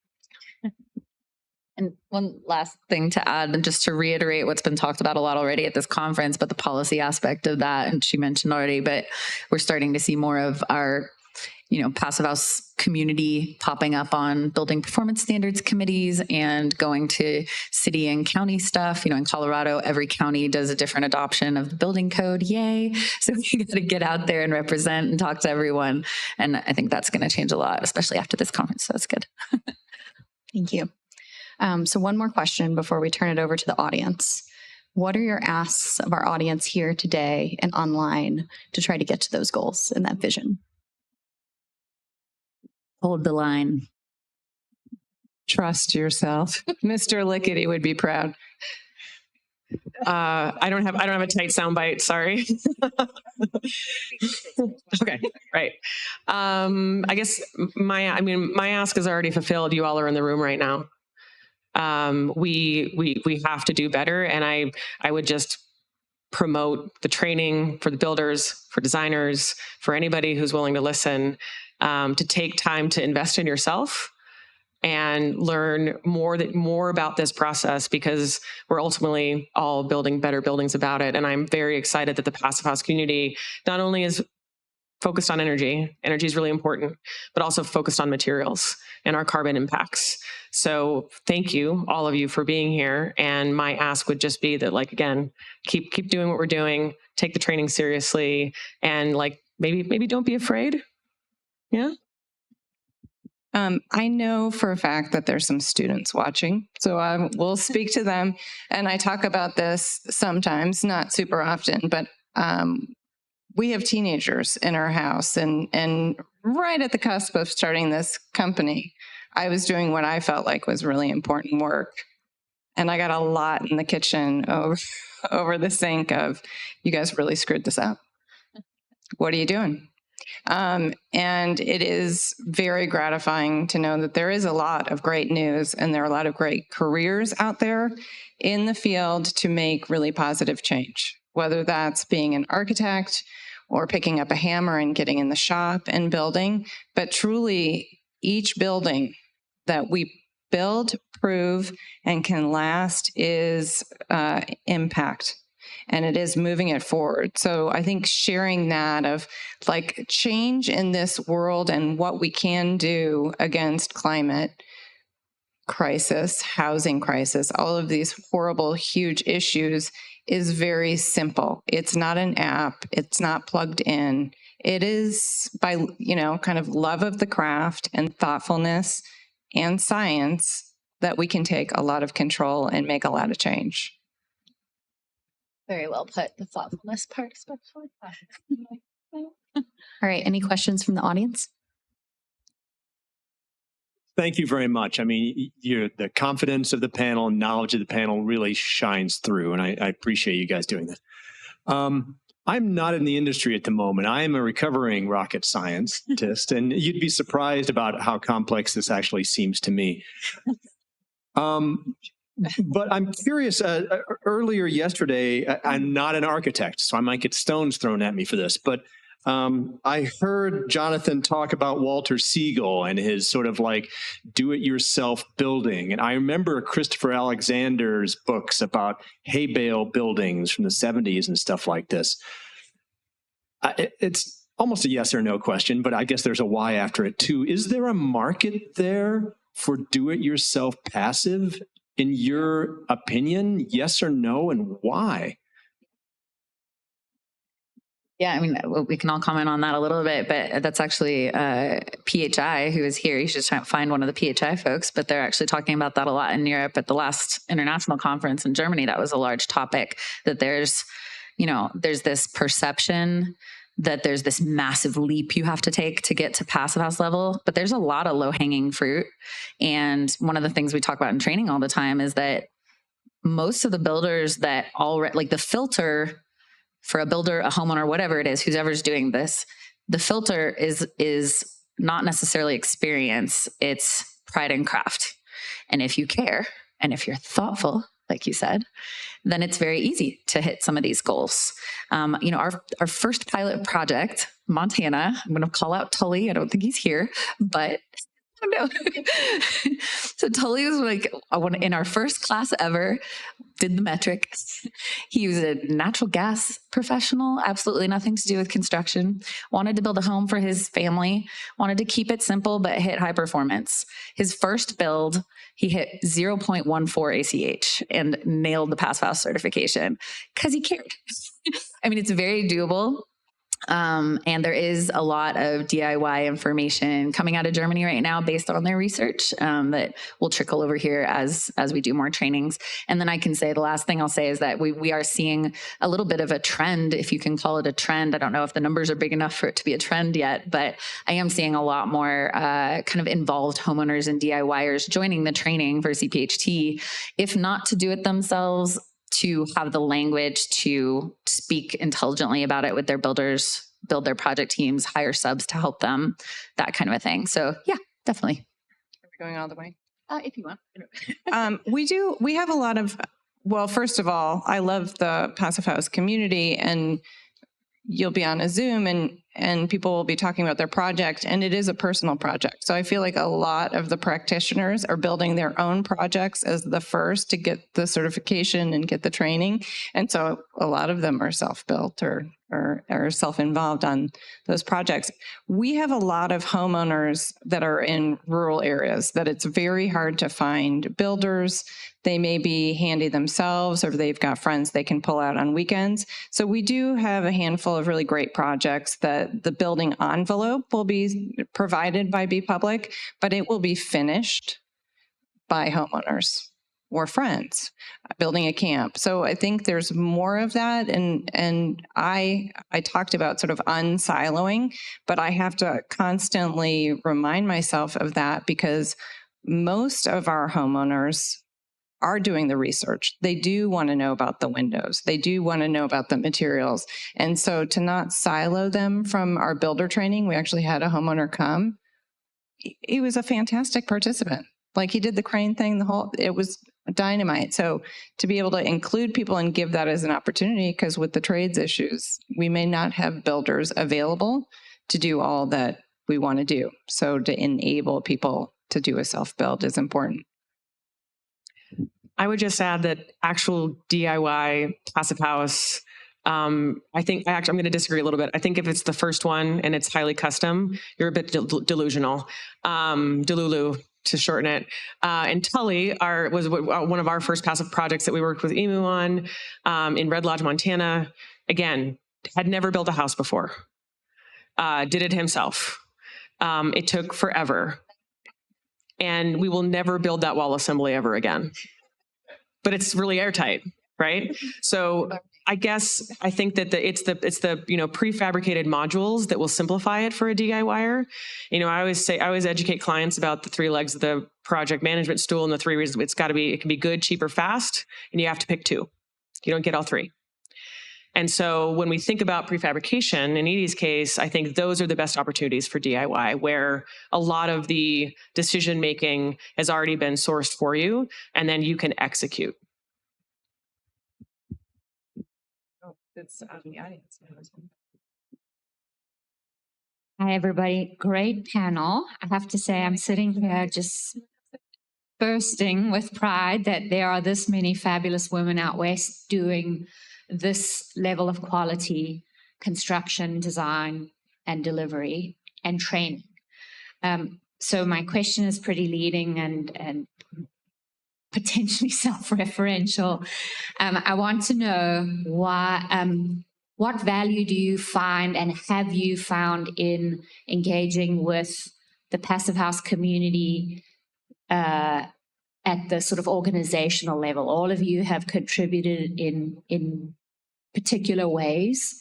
S3: And one last thing to add, and just to reiterate what's been talked about a lot already at this conference, but the policy aspect of that, and she mentioned already, but we're starting to see more of our, passive house community popping up on building performance standards committees and going to city and county stuff. In Colorado, every county does a different adoption of the building code. Yay. So we got to get out there and represent and talk to everyone. And I think that's going to change a lot, especially after this conference. So that's good.
S1: Thank you. So one more question before we turn it over to the audience. What are your asks of our audience here today and online to try to get to those goals and that vision?
S3: Hold the line.
S5: Trust yourself. Mr. Lickety would be proud.
S2: I don't have a tight soundbite. Sorry. Okay, right. I guess my ask is already fulfilled. You all are in the room right now. We have to do better, and I would just promote the training for the builders, for designers, for anybody who's willing to listen, to take time to invest in yourself and learn more about this process, because we're ultimately all building better buildings about it. And I'm very excited that the passive house community not only is focused on energy is really important, but also focused on materials and our carbon impacts. So thank you, all of you, for being here. And my ask would just be that, again, keep doing what we're doing, take the training seriously, and maybe don't be afraid. Yeah.
S5: I know for a fact that there's some students watching, so I will speak to them. And I talk about this sometimes, not super often, but we have teenagers in our house, and right at the cusp of starting this company, I was doing what I felt like was really important work. And I got a lot in the kitchen over the sink of, you guys really screwed this up. What are you doing? And it is very gratifying to know that there is a lot of great news, and there are a lot of great careers out there in the field to make really positive change, whether that's being an architect or picking up a hammer and getting in the shop and building. But truly, each building that we build, prove, and can last is impact. and it is moving it forward. So I think sharing that of like change in this world and what we can do against climate crisis, housing crisis, all of these horrible, huge issues is very simple. It's not an app. It's not plugged in. It is by, kind of love of the craft and thoughtfulness and science that we can take a lot of control and make a lot of change.
S3: Very well put. The thoughtfulness part, especially.
S1: All right. Any questions from the audience?
S6: Thank you very much. I mean, the confidence of the panel, knowledge of the panel really shines through, and I appreciate you guys doing that. I'm not in the industry at the moment. I am a recovering rocket scientist, and you'd be surprised about how complex this actually seems to me. But I'm curious, earlier yesterday, I'm not an architect, so I might get stones thrown at me for this, but I heard Jonathan talk about Walter Siegel and his sort of like do-it-yourself building. And I remember Christopher Alexander's books about hay bale buildings from the 70s and stuff like this. It's almost a yes or no question, but I guess there's a why after it too. Is there a market there for do-it-yourself passive? In your opinion, yes or no, and why?
S3: Yeah, I mean, we can all comment on that a little bit, but that's actually PHI who is here. You should try to find one of the PHI folks, but they're actually talking about that a lot in Europe. At the last international conference in Germany, that was a large topic, that there's this perception that there's this massive leap you have to take to get to passive house level, but there's a lot of low-hanging fruit. And one of the things we talk about in training all the time is that most of the builders that already, like the filter for a builder, a homeowner, whatever it is, whoever's doing this, the filter is not necessarily experience, it's pride and craft. And if you care, and if you're thoughtful, like you said, then it's very easy to hit some of these goals. Our first pilot project, Montana, I'm going to call out Tully. I don't think he's here, but no. So Tully was like, in our first class ever, did the metric. He was a natural gas professional, absolutely nothing to do with construction, wanted to build a home for his family, wanted to keep it simple, but hit high performance. His first build, he hit 0.14 ACH and nailed the Passive House certification because he cared. I mean, it's very doable. And there is a lot of DIY information coming out of Germany right now based on their research that will trickle over here as we do more trainings. And then I can say the last thing I'll say is that we are seeing a little bit of a trend, if you can call it a trend. I don't know if the numbers are big enough for it to be a trend yet, but I am seeing a lot more kind of involved homeowners and DIYers joining the training for CPHT, if not to do it themselves, to have the language to speak intelligently about it with their builders, build their project teams, hire subs to help them, that kind of a thing. So yeah, definitely.
S5: Are we going all the way?
S3: If you want.
S5: We have a lot of, well, first of all, I love the Passive House community, and you'll be on a Zoom and people will be talking about their project, and it is a personal project. So I feel like a lot of the practitioners are building their own projects as the first to get the certification and get the training. And so a lot of them are self-built or self-involved on those projects. We have a lot of homeowners that are in rural areas that it's very hard to find builders. They may be handy themselves, or they've got friends they can pull out on weekends. So we do have a handful of really great projects that the building envelope will be provided by Be Public, but it will be finished by homeowners or friends building a camp. So I think there's more of that. And I talked about sort of unsiloing, but I have to constantly remind myself of that because most of our homeowners are doing the research. They do want to know about the windows. They do want to know about the materials. And so to not silo them from our builder training, we actually had a homeowner come. He was a fantastic participant. Like he did the crane thing, it was dynamite. So to be able to include people and give that as an opportunity, because with the trades issues, we may not have builders available to do all that we want to do. So to enable people to do a self-build is important.
S2: I would just add that actual DIY passive house, I'm going to disagree a little bit. I think if it's the first one and it's highly custom, you're a bit delusional. Delulu, to shorten it. And Tully was one of our first passive projects that we worked with EMU on in Red Lodge, Montana. Again, had never built a house before. Did it himself. It took forever. And we will never build that wall assembly ever again. But it's really airtight, right? So I think that it's the prefabricated modules that will simplify it for a DIYer. I always educate clients about the 3 legs of the project management stool and the 3 reasons it can be good, cheap, or fast, and you have to pick 2. You don't get all 3. And so when we think about prefabrication, in Edie's case, I think those are the best opportunities for DIY, where a lot of the decision making has already been sourced for you, and then you can execute.
S4: It's the audience.
S7: Hi, everybody. Great panel. I have to say, I'm sitting here just bursting with pride that there are this many fabulous women out west doing this level of quality construction, design, and delivery and training. So my question is pretty leading and potentially self-referential. I want to know why, what value do you find and have you found in engaging with the Passive House community at the sort of organizational level? All of you have contributed in particular ways,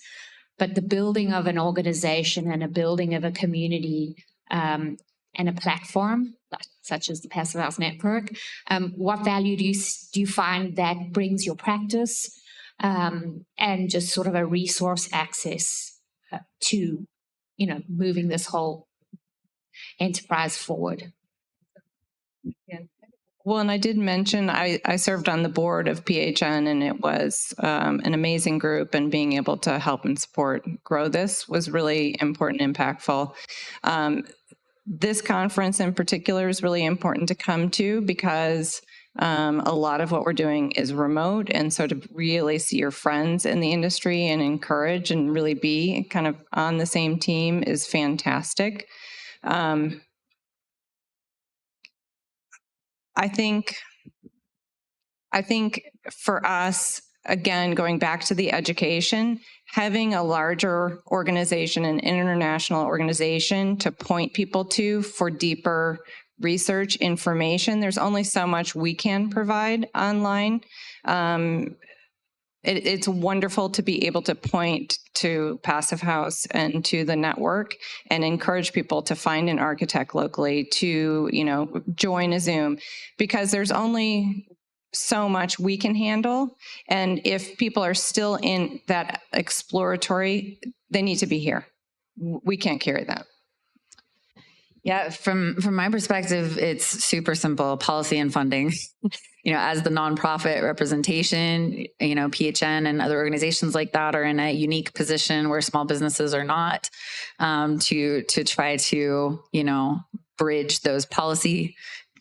S7: but the building of an organization and a building of a community and a platform such as the Passive House Network, what value do you find that brings your practice and just sort of a resource access to, moving this whole enterprise forward?
S5: Well, and I did mention I served on the board of PHN, and it was an amazing group, and being able to help and support grow this was really important and impactful. This conference in particular is really important to come to because a lot of what we're doing is remote, and so to really see your friends in the industry and encourage and really be kind of on the same team is fantastic. I think for us, again, going back to the education, having a larger organization, an international organization to point people to for deeper research information, there's only so much we can provide online. It's wonderful to be able to point to Passive House and to the network and encourage people to find an architect locally, to, join a Zoom, because there's only so much we can handle. And if people are still in that exploratory, they need to be here. We can't carry that.
S3: Yeah, from my perspective, it's super simple: policy and funding. As the nonprofit representation, PHN and other organizations like that are in a unique position where small businesses are not, to try to bridge those policy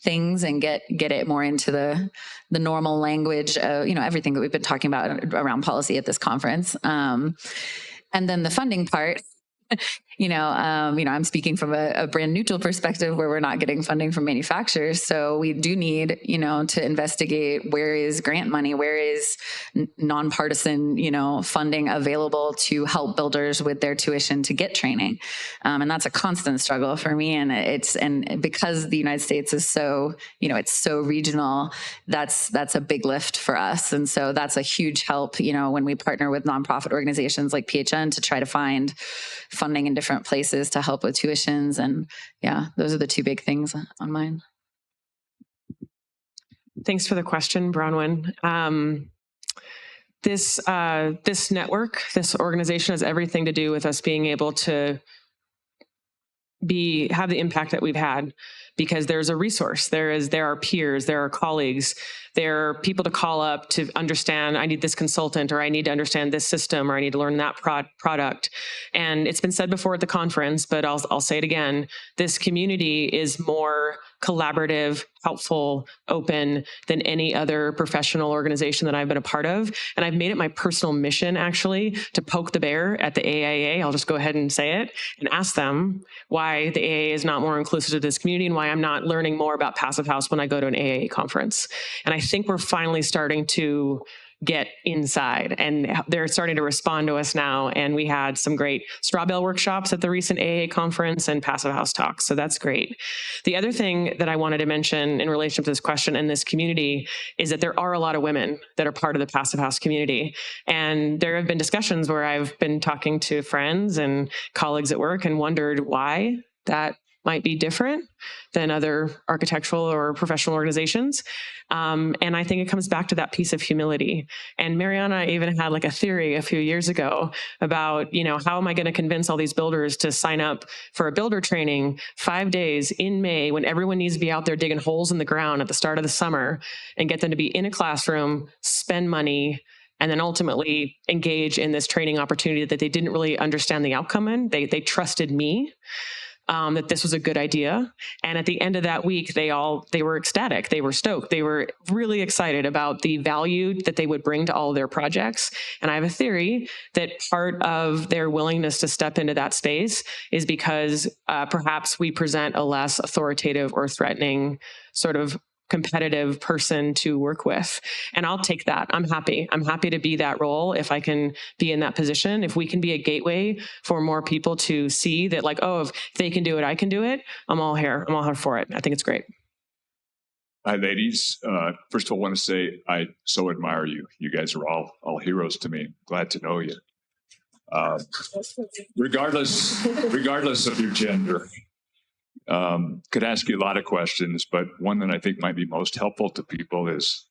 S3: things and get it more into the normal language of everything that we've been talking about around policy at this conference. And then the funding part. I'm speaking from a brand neutral perspective where we're not getting funding from manufacturers. So we do need, to investigate where is grant money, where is nonpartisan, funding available to help builders with their tuition to get training. And that's a constant struggle for me. And because the United States is so, it's so regional, that's a big lift for us. And so that's a huge help, when we partner with nonprofit organizations like PHN to try to find funding in different places to help with tuitions. And yeah, those are the 2 big things on mine.
S2: Thanks for the question, Bronwyn. This network, this organization has everything to do with us being able to have the impact that we've had, because there's a resource. There are peers, there are colleagues, there are people to call up to understand, I need this consultant, or I need to understand this system, or I need to learn that product. And it's been said before at the conference, but I'll say it again. This community is more collaborative, helpful, open than any other professional organization that I've been a part of. And I've made it my personal mission, actually, to poke the bear at the AIA. I'll just go ahead and say it and ask them why the AIA is not more inclusive to this community and why I'm not learning more about Passive House when I go to an AIA conference. And I think we're finally starting to get inside, and they're starting to respond to us now. And we had some great straw bale workshops at the recent AA conference and Passive House talks. So that's great. The other thing that I wanted to mention in relation to this question and this community is that there are a lot of women that are part of the Passive House community. And there have been discussions where I've been talking to friends and colleagues at work and wondered why that might be different than other architectural or professional organizations. And I think it comes back to that piece of humility. And Mariana even had like a theory a few years ago about, how am I going to convince all these builders to sign up for a builder training 5 days in May when everyone needs to be out there digging holes in the ground at the start of the summer, and get them to be in a classroom, spend money, and then ultimately engage in this training opportunity that they didn't really understand the outcome in. They trusted me. That this was a good idea. And at the end of that week, they were ecstatic. They were stoked. They were really excited about the value that they would bring to all of their projects. And I have a theory that part of their willingness to step into that space is because perhaps we present a less authoritative or threatening sort of competitive person to work with. And I'll take that. I'm happy to be that role if I can be in that position. If we can be a gateway for more people to see that, like, oh, if they can do it, I can do it. I'm all here for it. I think it's great.
S8: Hi, ladies. First of all, I want to say I so admire you. You guys are all heroes to me. Glad to know you. Regardless of your gender. Could ask you a lot of questions, but one that I think might be most helpful to people is,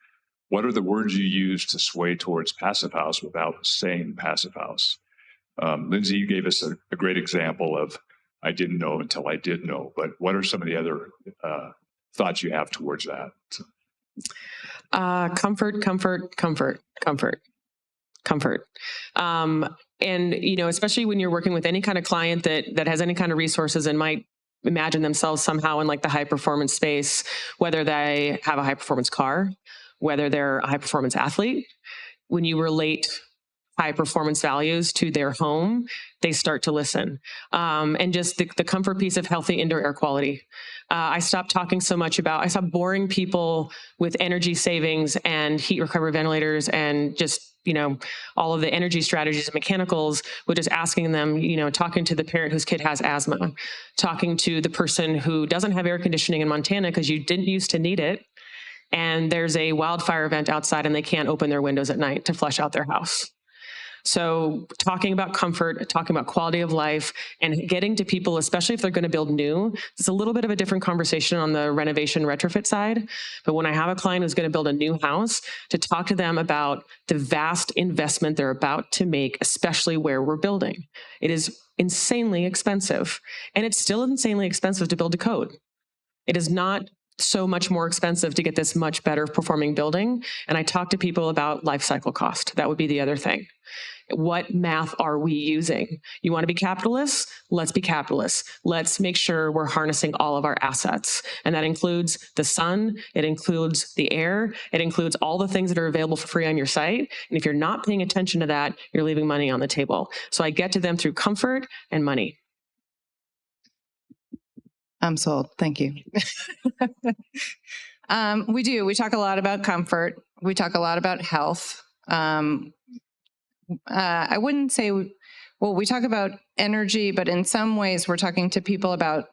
S8: what are the words you use to sway towards Passive House without saying Passive House? Lindsay, you gave us a great example of, I didn't know until I did know, but what are some of the other thoughts you have towards that?
S2: Comfort. And, especially when you're working with any kind of client that has any kind of resources and might imagine themselves somehow in like the high performance space, whether they have a high performance car, whether they're a high performance athlete, when you relate high performance values to their home, they start to listen. And just the comfort piece of healthy indoor air quality. I stopped boring people with energy savings and heat recovery ventilators and just, all of the energy strategies and mechanicals, with just asking them, talking to the parent whose kid has asthma, talking to the person who doesn't have air conditioning in Montana because you didn't used to need it, and there's a wildfire event outside and they can't open their windows at night to flush out their house. So talking about comfort, talking about quality of life, and getting to people, especially if they're going to build new, it's a little bit of a different conversation on the renovation retrofit side. But when I have a client who's going to build a new house, to talk to them about the vast investment they're about to make, especially where we're building. It is insanely expensive, and it's still insanely expensive to build a code. It is not so much more expensive to get this much better performing building. And I talk to people about life cycle cost. That would be the other thing. What math are we using? You want to be capitalists? Let's be capitalists. Let's make sure we're harnessing all of our assets. And that includes the sun, it includes the air, it includes all the things that are available for free on your site. And if you're not paying attention to that, you're leaving money on the table. So I get to them through comfort and money.
S5: I'm sold. Thank you. We do. We talk a lot about comfort. We talk a lot about health. I wouldn't say, we talk about energy, but in some ways we're talking to people about,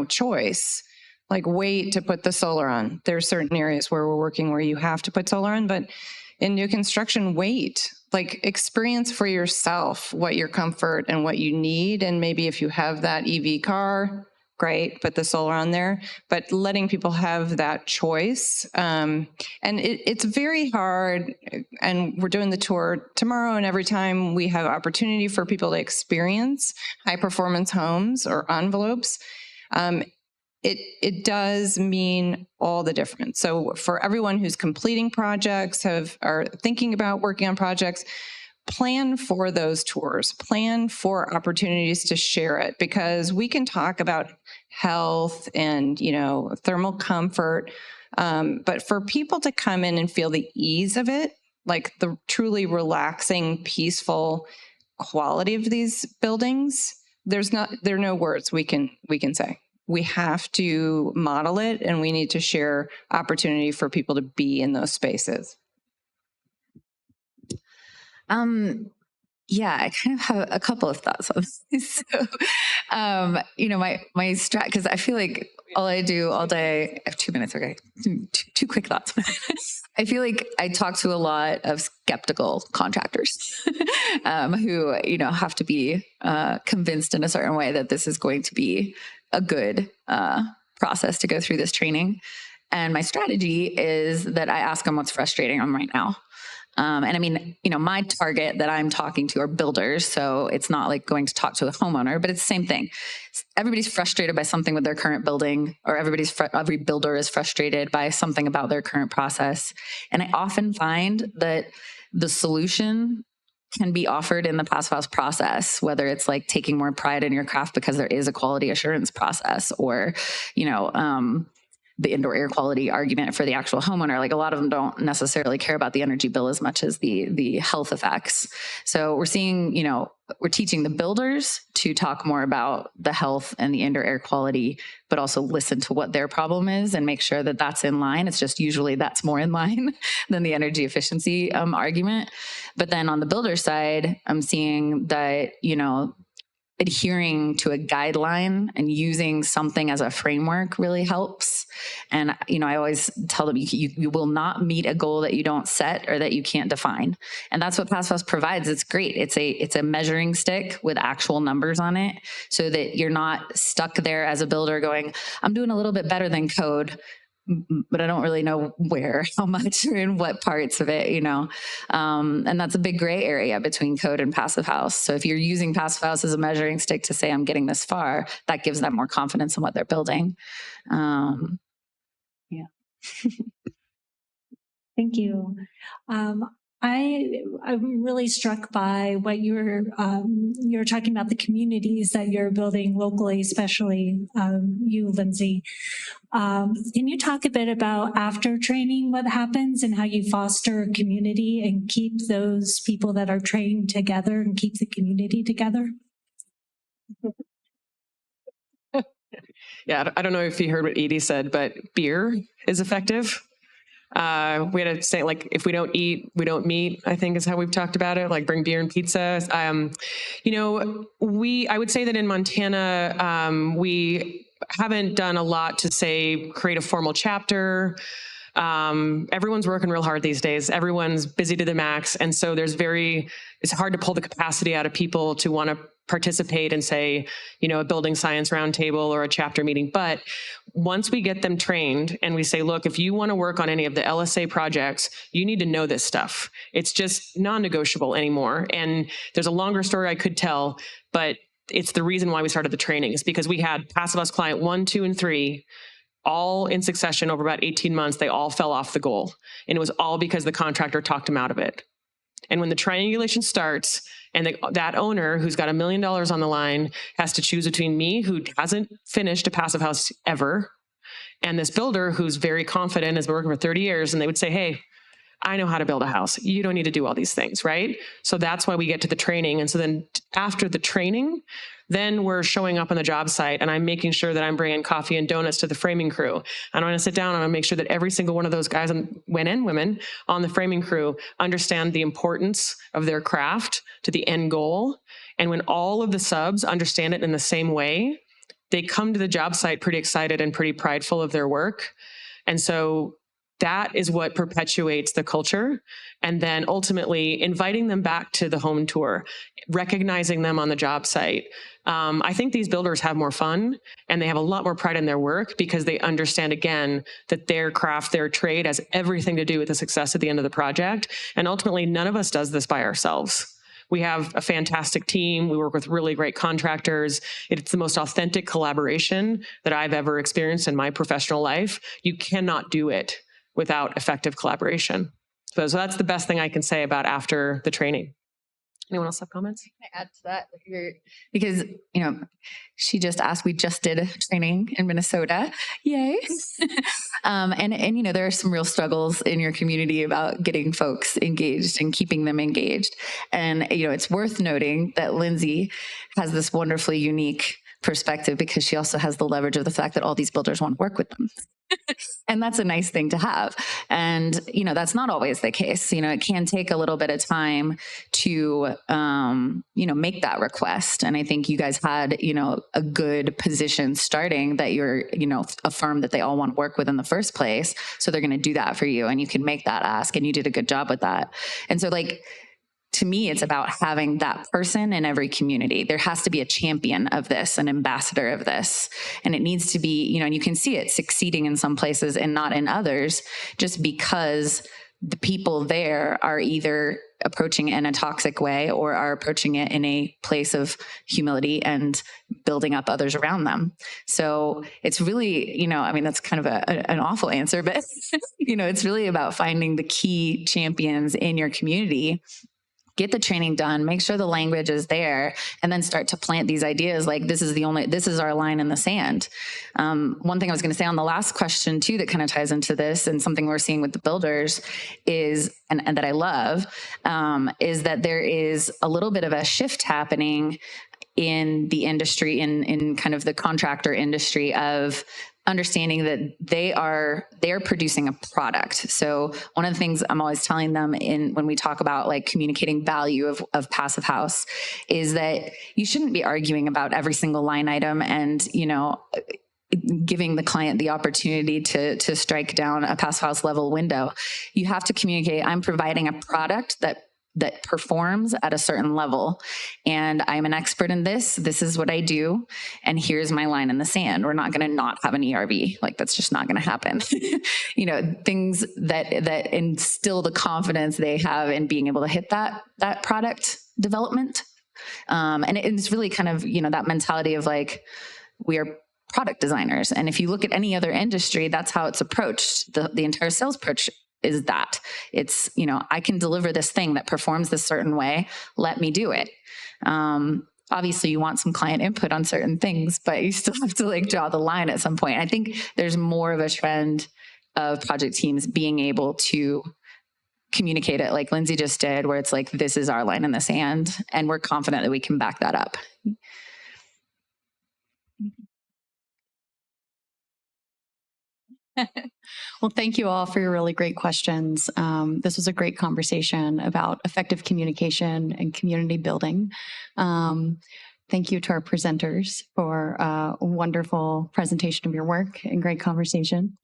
S5: choice, like wait to put the solar on. There are certain areas where we're working where you have to put solar on, but in new construction, wait, like experience for yourself what your comfort and what you need. And maybe if you have that EV car, great, put the solar on there, but letting people have that choice. And it's very hard, and we're doing the tour tomorrow, and every time we have opportunity for people to experience high performance homes or envelopes, it does mean all the difference. So for everyone who's completing projects, are thinking about working on projects, plan for those tours, plan for opportunities to share it, because we can talk about health and, thermal comfort. But for people to come in and feel the ease of it, like the truly relaxing, peaceful quality of these buildings, there are no words we can say. We have to model it, and we need to share opportunity for people to be in those spaces.
S3: Yeah, I kind of have a couple of thoughts on this. So, my strat, because I feel like all I do all day, I have 2 minutes, okay, two quick thoughts. I feel like I talk to a lot of skeptical contractors who, have to be convinced in a certain way that this is going to be a good process to go through this training. And my strategy is that I ask them what's frustrating them right now. And I mean, my target that I'm talking to are builders. So it's not like going to talk to a homeowner, but it's the same thing. Everybody's frustrated by something with their current building, or every builder is frustrated by something about their current process. And I often find that the solution can be offered in the Passive House process, whether it's like taking more pride in your craft because there is a quality assurance process, or, the indoor air quality argument for the actual homeowner. Like, a lot of them don't necessarily care about the energy bill as much as the health effects. So we're seeing, we're teaching the builders to talk more about the health and the indoor air quality, but also listen to what their problem is and make sure that that's in line. It's just usually that's more in line than the energy efficiency argument. But then on the builder side, I'm seeing that, adhering to a guideline and using something as a framework really helps. And, I always tell them you will not meet a goal that you don't set or that you can't define. And that's what Passive House provides. It's great. It's a measuring stick with actual numbers on it, so that you're not stuck there as a builder going, I'm doing a little bit better than code, but I don't really know where, how much, or in what parts of it, and that's a big gray area between code and Passive House. So if you're using Passive House as a measuring stick to say, I'm getting this far, that gives them more confidence in what they're building. Yeah.
S9: Thank you. I'm really struck by what you're talking about, the communities that you're building locally, especially you, Lindsay. Can you talk a bit about after training, what happens and how you foster community and keep those people that are trained together and keep the community together?
S2: Yeah, I don't know if you heard what Edie said, but beer is effective. We had to say, like, if we don't eat, we don't meet, I think is how we've talked about it, like bring beer and pizza. I would say that in Montana, we haven't done a lot to say, create a formal chapter. Everyone's working real hard these days. Everyone's busy to the max. And so it's hard to pull the capacity out of people to want to participate in, say, a building science roundtable or a chapter meeting. But once we get them trained and we say, look, if you want to work on any of the LSA projects, you need to know this stuff. It's just non-negotiable anymore. And there's a longer story I could tell, but it's the reason why we started the training is because we had Passive House client 1, 2, and 3, all in succession over about 18 months. They all fell off the goal. And it was all because the contractor talked them out of it. And when the triangulation starts and that owner who's got $1 million on the line has to choose between me, who hasn't finished a Passive House ever, and this builder who's very confident, has been working for 30 years, and they would say, hey, I know how to build a house. You don't need to do all these things, right? So that's why we get to the training. And so then after the training, then we're showing up on the job site and I'm making sure that I'm bringing coffee and donuts to the framing crew. And I'm going to sit down and I'm going to make sure that every single one of those guys and women on the framing crew understand the importance of their craft to the end goal. And when all of the subs understand it in the same way, they come to the job site pretty excited and pretty prideful of their work. And so that is what perpetuates the culture. And then ultimately inviting them back to the home tour, recognizing them on the job site. I think these builders have more fun and they have a lot more pride in their work because they understand, again, that their craft, their trade has everything to do with the success at the end of the project. And ultimately, none of us does this by ourselves. We have a fantastic team. We work with really great contractors. It's the most authentic collaboration that I've ever experienced in my professional life. You cannot do it without effective collaboration. So that's the best thing I can say about after the training. Anyone else have comments?
S3: Can I add to that? Because, she just asked, we just did training in Minnesota. Yay. and, there are some real struggles in your community about getting folks engaged and keeping them engaged. And, it's worth noting that Lindsay has this wonderfully unique perspective because she also has the leverage of the fact that all these builders want to work with them. And that's a nice thing to have. And, that's not always the case. It can take a little bit of time to, make that request. And I think you guys had, a good position starting that you're, a firm that they all want to work with in the first place. So they're going to do that for you and you can make that ask. And you did a good job with that. And so to me, it's about having that person in every community. There has to be a champion of this, an ambassador of this. And it needs to be, and you can see it succeeding in some places and not in others, just because the people there are either approaching it in a toxic way or are approaching it in a place of humility and building up others around them. So it's really, that's kind of an awful answer, but, it's really about finding the key champions in your community. Get the training done, make sure the language is there, and then start to plant these ideas like this is our line in the sand. One thing I was going to say on the last question too, that kind of ties into this and something we're seeing with the builders is, and that I love, is that there is a little bit of a shift happening in the industry, in kind of the contractor industry of understanding that they're producing a product. So one of the things I'm always telling them when we talk about communicating value of Passive House is that you shouldn't be arguing about every single line item and, giving the client the opportunity to strike down a Passive House level window. You have to communicate, I'm providing a product that performs at a certain level. And I'm an expert in this. This is what I do. And here's my line in the sand. We're not going to not have an ERB. That's just not going to happen. Things that instill the confidence they have in being able to hit that product development. And it's really kind of, that mentality of we are product designers. And if you look at any other industry, that's how it's approached. The entire sales approach is that it's, I can deliver this thing that performs this certain way. Let me do it. Obviously you want some client input on certain things, but you still have to draw the line at some point. I think there's more of a trend of project teams being able to communicate it like Lindsay just did, where it's this is our line in the sand and we're confident that we can back that up.
S1: Well, thank you all for your really great questions. This was a great conversation about effective communication and community building. Thank you to our presenters for a wonderful presentation of your work and great conversation.